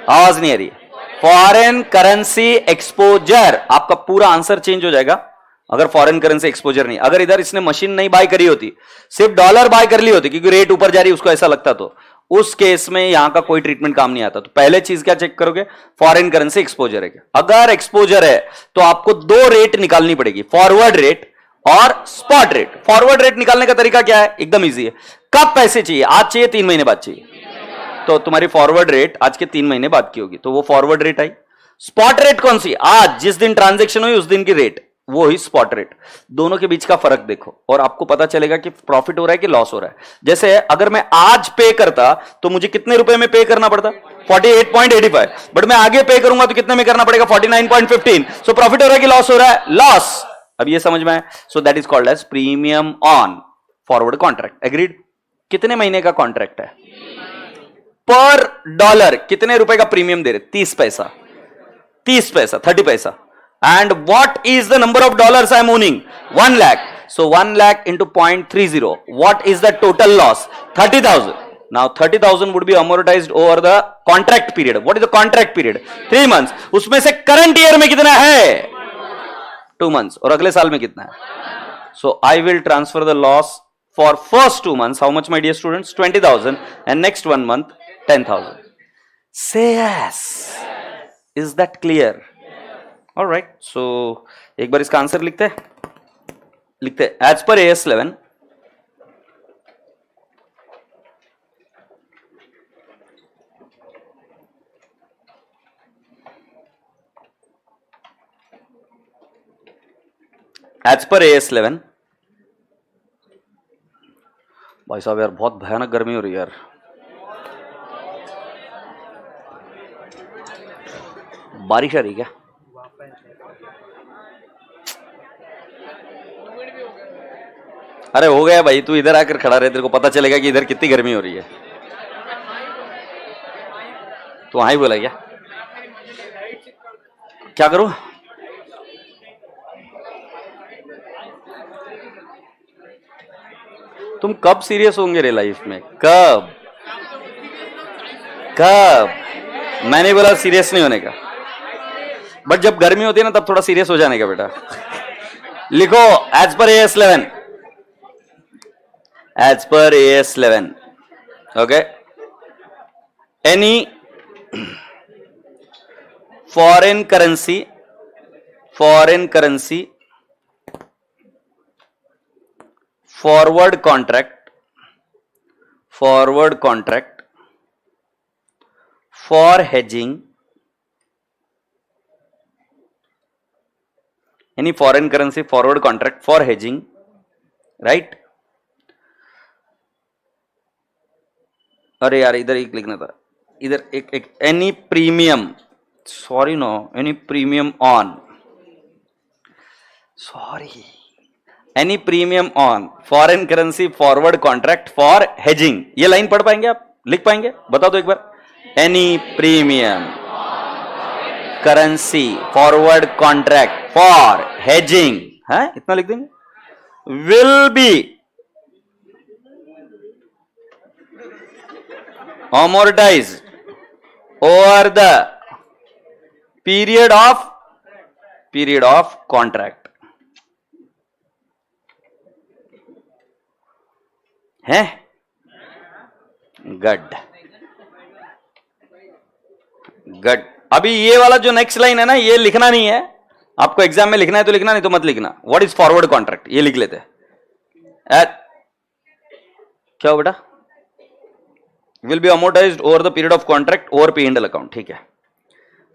Speaker 1: आवाज नहीं आ रही है. Foreign currency exposure. आपका पूरा आंसर चेंज हो जाएगा अगर फॉरेन करेंसी एक्सपोजर नहीं. अगर इधर इसने मशीन नहीं बाय करी होती, सिर्फ डॉलर बाय कर ली होती क्योंकि रेट ऊपर जा रही उसको ऐसा लगता, तो उस केस में यहां का कोई ट्रीटमेंट काम नहीं आता. तो पहले चीज क्या चेक करोगे? फॉरेन करेंसी एक्सपोजर है क्या. अगर एक्सपोजर है तो आपको दो रेट निकालनी पड़ेगी, फॉरवर्ड रेट और स्पॉट रेट. फॉरवर्ड रेट निकालने का तरीका क्या है? एकदम ईजी है. कब पैसे चाहिए? आज चाहिए, 3 महीने बाद चाहिए? तो तुम्हारी फॉरवर्ड रेट आज के 3 महीने बाद की होगी, तो वो forward rate I. Spot rate कौन सी? आज जिस दिन ट्रांजेक्शन हुई उस दिन की रेट, वो ही स्पॉट रेट. दोनों के बीच का फर्क देखो और आपको पता चलेगा कि प्रॉफिट हो रहा है कि लॉस हो रहा है. जैसे अगर मैं आज पे करता तो मुझे कितने रुपए में पे करना पड़ता? 48.85. बट मैं आगे पे करूंगा तो कितने में करना पड़ेगा? 49.15. सो प्रॉफिट हो रहा है कि लॉस हो रहा है? लॉस. अब ये समझ में आया. So that is called as premium on forward contract. Agreed? कितने महीने का कॉन्ट्रैक्ट है? पर डॉलर कितने रुपए का प्रीमियम दे रहे? 30 पैसा. 30 पैसा, 30 पैसा. And what is the number of dollars I am owning? 1 lakh. So 1 lakh into 0.30. What is the total loss? 30,000. Now 30,000 would be amortized over the contract period. What is the contract period? 3 months. उसमें से current year में कितना है? 2 months. और अगले साल में कितना है? So I will transfer the loss for first 2 months. How much, my dear students? 20,000. And next 1 month, 10,000. Say yes. Is that clear? All right. So एक बार इसका आंसर लिखते एज पर AS11 भाई साहब यार बहुत भयानक गर्मी हो रही है यार. बारिश आ रही क्या? अरे हो गया भाई, तू इधर आकर खड़ा रहे, तेरे को पता चलेगा कि इधर कितनी गर्मी हो रही है. तो वहां ही बोला क्या? क्या करूं? तुम कब सीरियस होंगे रे लाइफ में? कब? मैं नहीं बोला सीरियस नहीं होने का, बट जब गर्मी होती है ना तब थोड़ा सीरियस हो जाने का बेटा. लिखो as per AS11. As per AS11, okay, any foreign currency forward contract for hedging, any foreign currency forward contract for hedging, right? अरे यार इधर एक लिखना था, इधर एक any premium, sorry no, any premium on, sorry, any premium on foreign currency forward contract for hedging. ये line पढ़ पाएंगे आप? लिख पाएंगे? बता दो एक बार. Any premium currency forward contract for hedging, है इतना लिख देंगे. Will be amortized over the period of contract. है? Good good. अभी ये वाला जो नेक्स्ट लाइन है ना, ये लिखना नहीं है आपको, एग्जाम में लिखना है तो लिखना, नहीं तो मत लिखना। व्हाट इज फॉरवर्ड कॉन्ट्रैक्ट, ये लिख लेते हैं। क्या हो बेटा? Will be amortized over the period of contract over P and L account. ठीक है,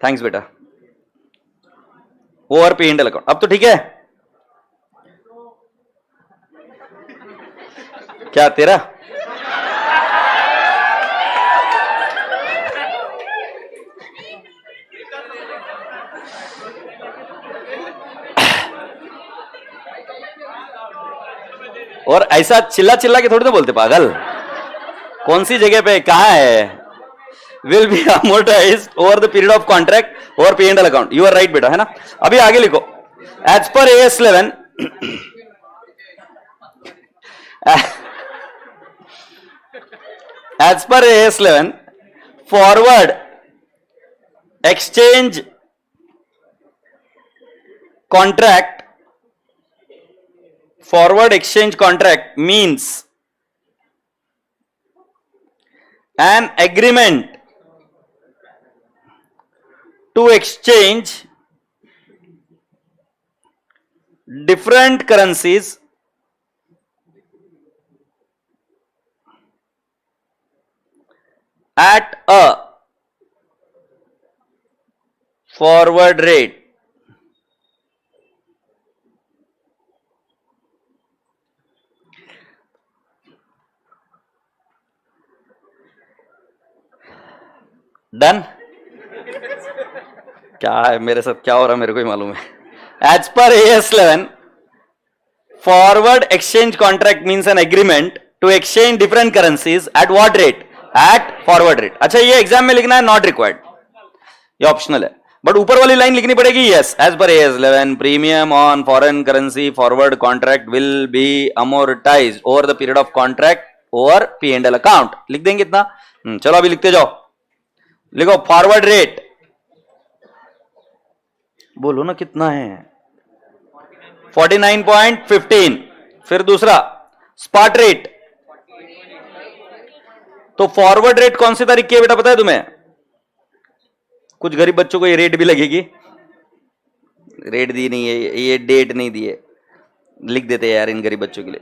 Speaker 1: थैंक्स बेटा। Over P and L account, अब तो ठीक है। क्या तेरा? और ऐसा चिल्ला चिल्ला के थोड़ी ना बोलते पागल, कौन सी जगह पे कहा है? Will be amortize over the period of contract over P and L account. You are right बेटा, है ना? अभी आगे लिखो, as per AS 11 as per AS 11 forward exchange contract, forward exchange contract means an agreement to exchange different currencies at a forward rate done. क्या है मेरे साथ, क्या हो रहा है मेरे को ही मालूम है। As per AS 11 forward exchange contract means an agreement to exchange different currencies at what rate? At forward rate. अच्छा, ये एग्जाम में लिखना है, नॉट रिक्वायर्ड, ये ऑप्शनल है, बट ऊपर वाली लाइन लिखनी पड़ेगी। Yes, as per AS 11 premium on foreign currency forward contract will be amortize over the period of contract over P and L account. लिख देंगे इतना। चलो अभी लिखते जाओ, लिखो फॉरवर्ड रेट, बोलो ना कितना है? 49.15। फिर दूसरा स्पॉट रेट। तो फॉरवर्ड रेट कौन सी तारीख की है बेटा, पता है तुम्हें? कुछ गरीब बच्चों को ये रेट भी लगेगी, रेट दी नहीं है, ये डेट नहीं दी है, लिख देते हैं यार इन गरीब बच्चों के लिए।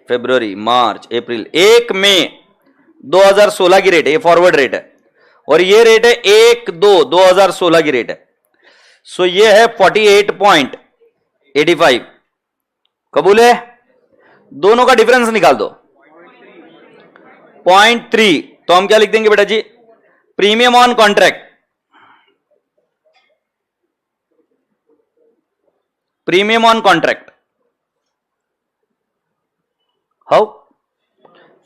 Speaker 1: फरवरी, मार्च, अप्रैल, 1 मई 2016 की रेट है, ये फॉरवर्ड रेट है, और ये रेट है 1/2/2016 की रेट है। सो ये है 48.85। कबूल है? दोनों का डिफरेंस निकाल दो, 0.3। तो हम क्या लिख देंगे बेटा जी? Premium on contract, premium on contract how?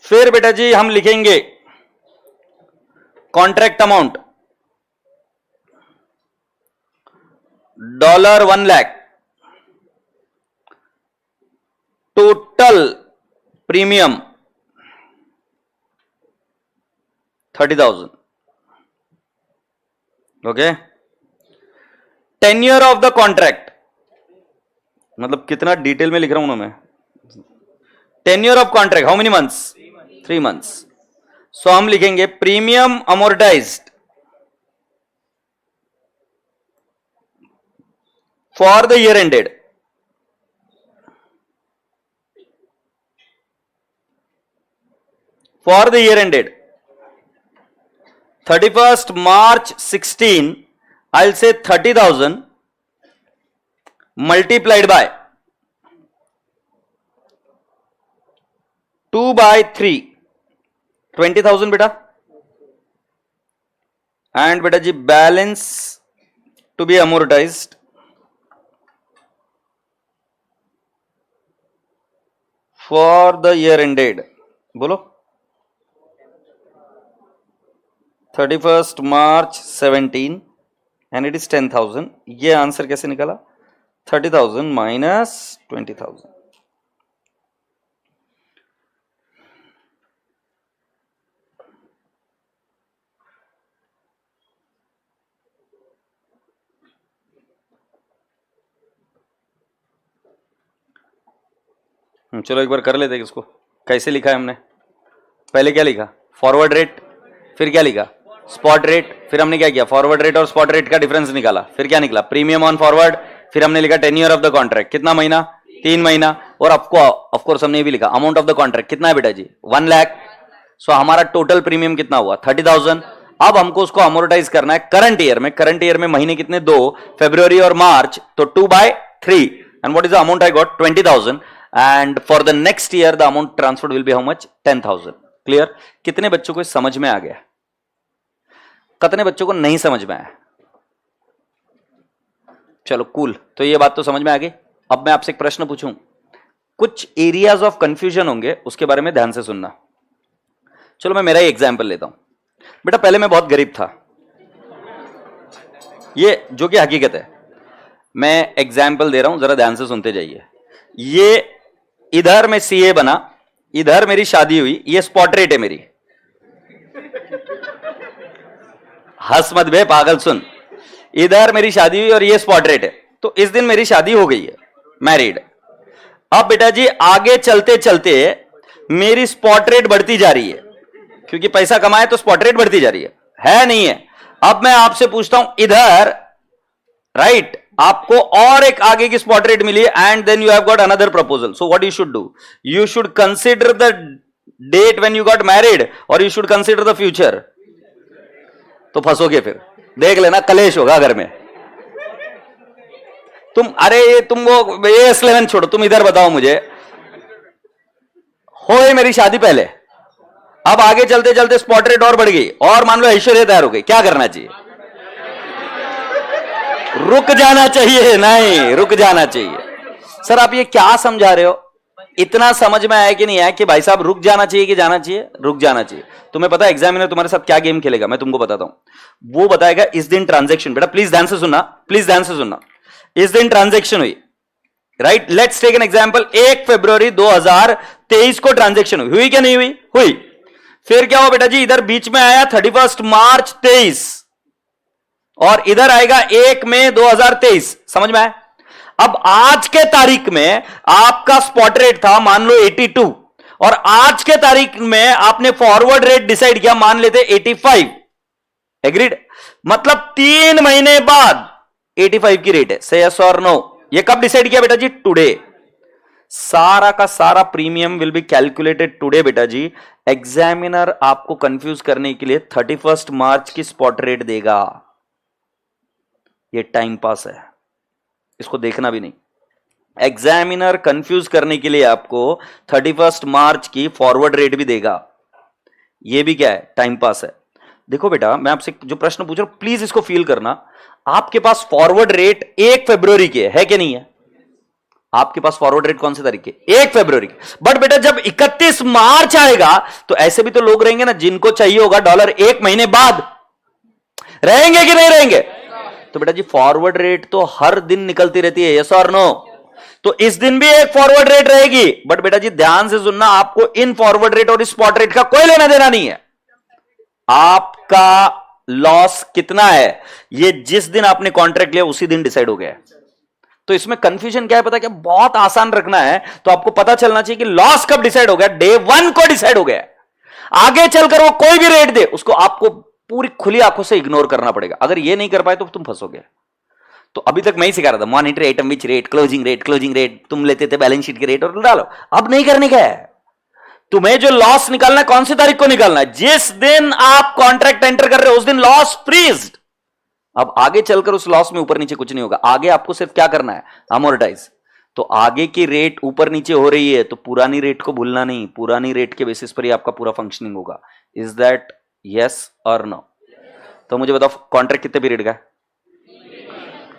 Speaker 1: फिर बेटा जी हम लिखेंगे contract amount $1 lakh, total premium 30,000। Okay, tenure of the contract, मतलब कितना डिटेल में लिख रहा हूं ना मैं। Tenure of contract how many months? 3 months. So हम लिखेंगे premium amortized for the year ended, for the year ended 31st March 16, I'll say 30,000 multiplied by 2/3, 20,000 बेटा, and बेटा जी balance to be amortized for the year ended, बोलो 31st March 17 and it is 10,000। ये answer कैसे निकला? 30,000 minus 20,000। चलो एक बार कर लेते हैं इसको, कैसे लिखा है हमने। पहले क्या लिखा? फॉरवर्ड रेट, फिर क्या लिखा? स्पॉट रेट, फिर हमने क्या किया? फॉरवर्ड रेट और स्पॉट रेट का डिफरेंस निकाला, फिर क्या निकला? प्रीमियम ऑन फॉरवर्ड, फिर हमने लिखा टेन्योर ऑफ द कॉन्ट्रैक्ट, कितना महीना? 3 महीना, और आपको ऑफ कोर्स हमने ये भी लिखा अमाउंट ऑफ द कॉन्ट्रैक्ट कितना है बेटा जी? 1 लाख। सो हमारा टोटल प्रीमियम कितना हुआ? 30,000। अब हमको उसको अमोर्टाइज करना है करंट ईयर में। करंट ईयर में महीने कितने? 2, फरवरी और मार्च, तो 2/3, and what is the amount I got? 20,000, and for the next year the amount transferred will be how much? 10,000। Clear? कितने बच्चों को समझ में आ गया? कितने बच्चों को नहीं समझ में आया? चलो कूल, तो ये बात तो समझ में आ गई। अब मैं आपसे एक प्रश्न पूछूं, कुछ एरियाज ऑफ कंफ्यूजन होंगे, उसके बारे में ध्यान से सुनना। चलो मैं मेरा ही एग्जाम्पल लेता हूं। बेटा पहले मैं बहुत गरीब था, ये जो कि हकीकत है। मैं एग्जाम्पल दे रहा हूं, जरा ध्यान से सुनते जाइए। ये इधर मैं सीए बना, इधर मेरी शादी हुई, ये स्पॉट रेट है मेरी। हंस मत बे पागल, सुन। इधर मेरी शादी हुई और ये स्पॉट रेट है, तो इस दिन मेरी शादी हो गई है, मैरिड। अब बेटा जी आगे चलते चलते मेरी स्पॉट रेट बढ़ती जा रही है, क्योंकि पैसा कमाए तो स्पॉट रेट बढ़ती जा रही है नहीं है? अब मैं आपसे पूछता हूं, इधर राइट आपको और एक आगे की स्पॉट रेट मिली, and then you have got another proposal. So what you should do? You should consider the date when you got married, और you should consider the future. तो फंसोगे, फिर देख लेना कलेश होगा घर में। तुम अरे तुम वो ये S11 छोड़ो, तुम इधर बताओ मुझे, हो मेरी शादी पहले, अब आगे चलते चलते स्पॉट रेट और बढ़ गई, और मान लो ऐश्वर्या तैयार हो गई, क्या करना चाहिए? रुक जाना चाहिए? नहीं, रुक जाना चाहिए। सर आप ये क्या समझा रहे हो? इतना समझ में आया कि नहीं आया कि भाई साहब रुक जाना चाहिए कि जाना चाहिए? रुक जाना चाहिए। तुम्हें पता है एग्जामिनर तुम्हारे साथ क्या गेम खेलेगा? मैं तुमको बताता हूं। वो बताएगा इस दिन ट्रांजैक्शन, बेटा प्लीज ध्यान से सुनना, प्लीज ध्यान से सुनना। इस दिन ट्रांजैक्शन हुई, right? Let's take an example, 1 फरवरी 2023 को ट्रांजैक्शन हुई क्या नहीं हुई? हुई। फिर क्या हुआ बेटा जी? इधर बीच में आया 31 मार्च 23, और इधर आएगा 1 मई 2023। समझ में आया? अब आज के तारीख में आपका स्पॉट रेट था मान लो 82, और आज के तारीख में आपने फॉरवर्ड रेट डिसाइड किया, मान लेते 85। एग्रीड? मतलब 3 महीने बाद 85 की रेट है। से यस और नो? ये कब डिसाइड किया बेटा जी? टुडे। सारा का सारा premium will be calculated today बेटा जी। एग्जामिनर आपको कंफ्यूज करने के लिए 31 मार्च की स्पॉट रेट देगा। ये टाइम पास है, इसको देखना भी नहीं। एग्जामिनर कंफ्यूज करने के लिए आपको 31 मार्च की फॉरवर्ड रेट भी देगा। ये भी क्या है? टाइम पास है। देखो बेटा मैं आपसे जो प्रश्न पूछ रहा हूं प्लीज इसको फील करना। आपके पास फॉरवर्ड रेट 1 फरवरी की है कि नहीं है? आपके पास फॉरवर्ड रेट कौन सी तारीख की? 1 फरवरी की। बट बेटा जब 31 मार्च आएगा तो ऐसे भी तो लोग रहेंगे ना जिनको चाहिए होगा डॉलर 1 महीने बाद। रहेंगे कि नहीं रहेंगे? तो बेटा जी फॉरवर्ड रेट तो हर दिन निकलती रहती है, यस और नो? तो इस दिन भी एक फॉरवर्ड रेट रहेगी। बट बेटा जी ध्यान से सुनना, आपको इन फॉरवर्ड रेट और इस स्पॉट रेट का कोई लेना देना नहीं है। आपका लॉस कितना है ये जिस दिन आपने कॉन्ट्रैक्ट लिया उसी दिन डिसाइड हो गया है। तो इसमें कंफ्यूजन क्या है पता? क्या बहुत आसान रखना है। तो आपको पता चलना चाहिए कि लॉस कब डिसाइड हो गया? डे 1 को डिसाइड हो गया। आगे चलकर वो कोई भी रेट दे उसको आपको पूरी खुली आंखों से इग्नोर करना पड़ेगा। अगर ये नहीं कर पाए तो तुम फंसोगे। तो अभी तक मैं ही सिखा रहा था, monetary item which rate, closing rate, तुम लेते थे बैलेंस शीट के रेट और डालो। अब नहीं करने का है। तुम्हें जो लॉस निकालना है कौन सी तारीख को निकालना है? जिस दिन आप कॉन्ट्रैक्ट एंटर कर रहे हो उस दिन लॉस फ्रीज्ड। अब आगे चलकर उस लॉस में ऊपर नीचे कुछ नहीं होगा। आगे आपको सिर्फ क्या करना है? अमोर्टाइज। तो आगे की रेट ऊपर नीचे हो रही है तो पुरानी रेट को भूलना नहीं। पुरानी रेट के बेसिस पर ही आपका पूरा फंक्शनिंग होगा। इज दैट यस और नो? तो मुझे बताओ कॉन्ट्रैक्ट कितने पीरियड का है?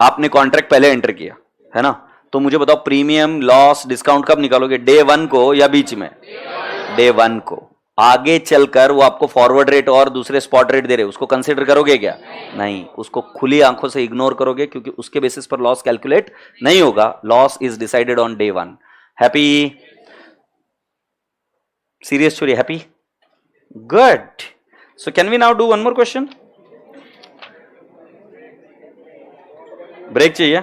Speaker 1: आपने कॉन्ट्रैक्ट पहले एंटर किया है ना? तो मुझे बताओ प्रीमियम लॉस डिस्काउंट कब निकालोगे? डे 1 को या बीच में? डे 1 को। आगे चलकर वो आपको फॉरवर्ड रेट और दूसरे स्पॉट रेट दे रहे, उसको कंसीडर करोगे क्या? नहीं, उसको खुली आंखों से इग्नोर करोगे क्योंकि उसके बेसिस पर लॉस कैलकुलेट नहीं होगा। Loss is decided on day 1। Happy? Serious story? Happy? Good. So can we now do one more question? Break चाहिए?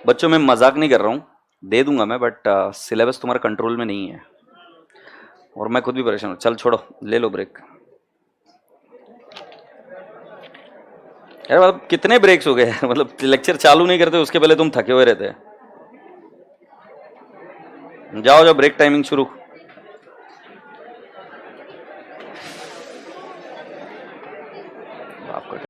Speaker 1: बच्चों मैं मजाक नहीं कर रहा हूं, दे दूंगा मैं, बट सिलेबस तुम्हारा कंट्रोल में नहीं है। और मैं खुद भी परेशान हूँ। चल छोड़ो, ले लो ब्रेक। यार मतलब कितने ब्रेक्स हो गए यार, मतलब लेक्चर चालू नहीं करते उसके पहले तुम थके हुए रहते हैं। जाओ जाओ, ब्रेक टाइमिंग शुरू।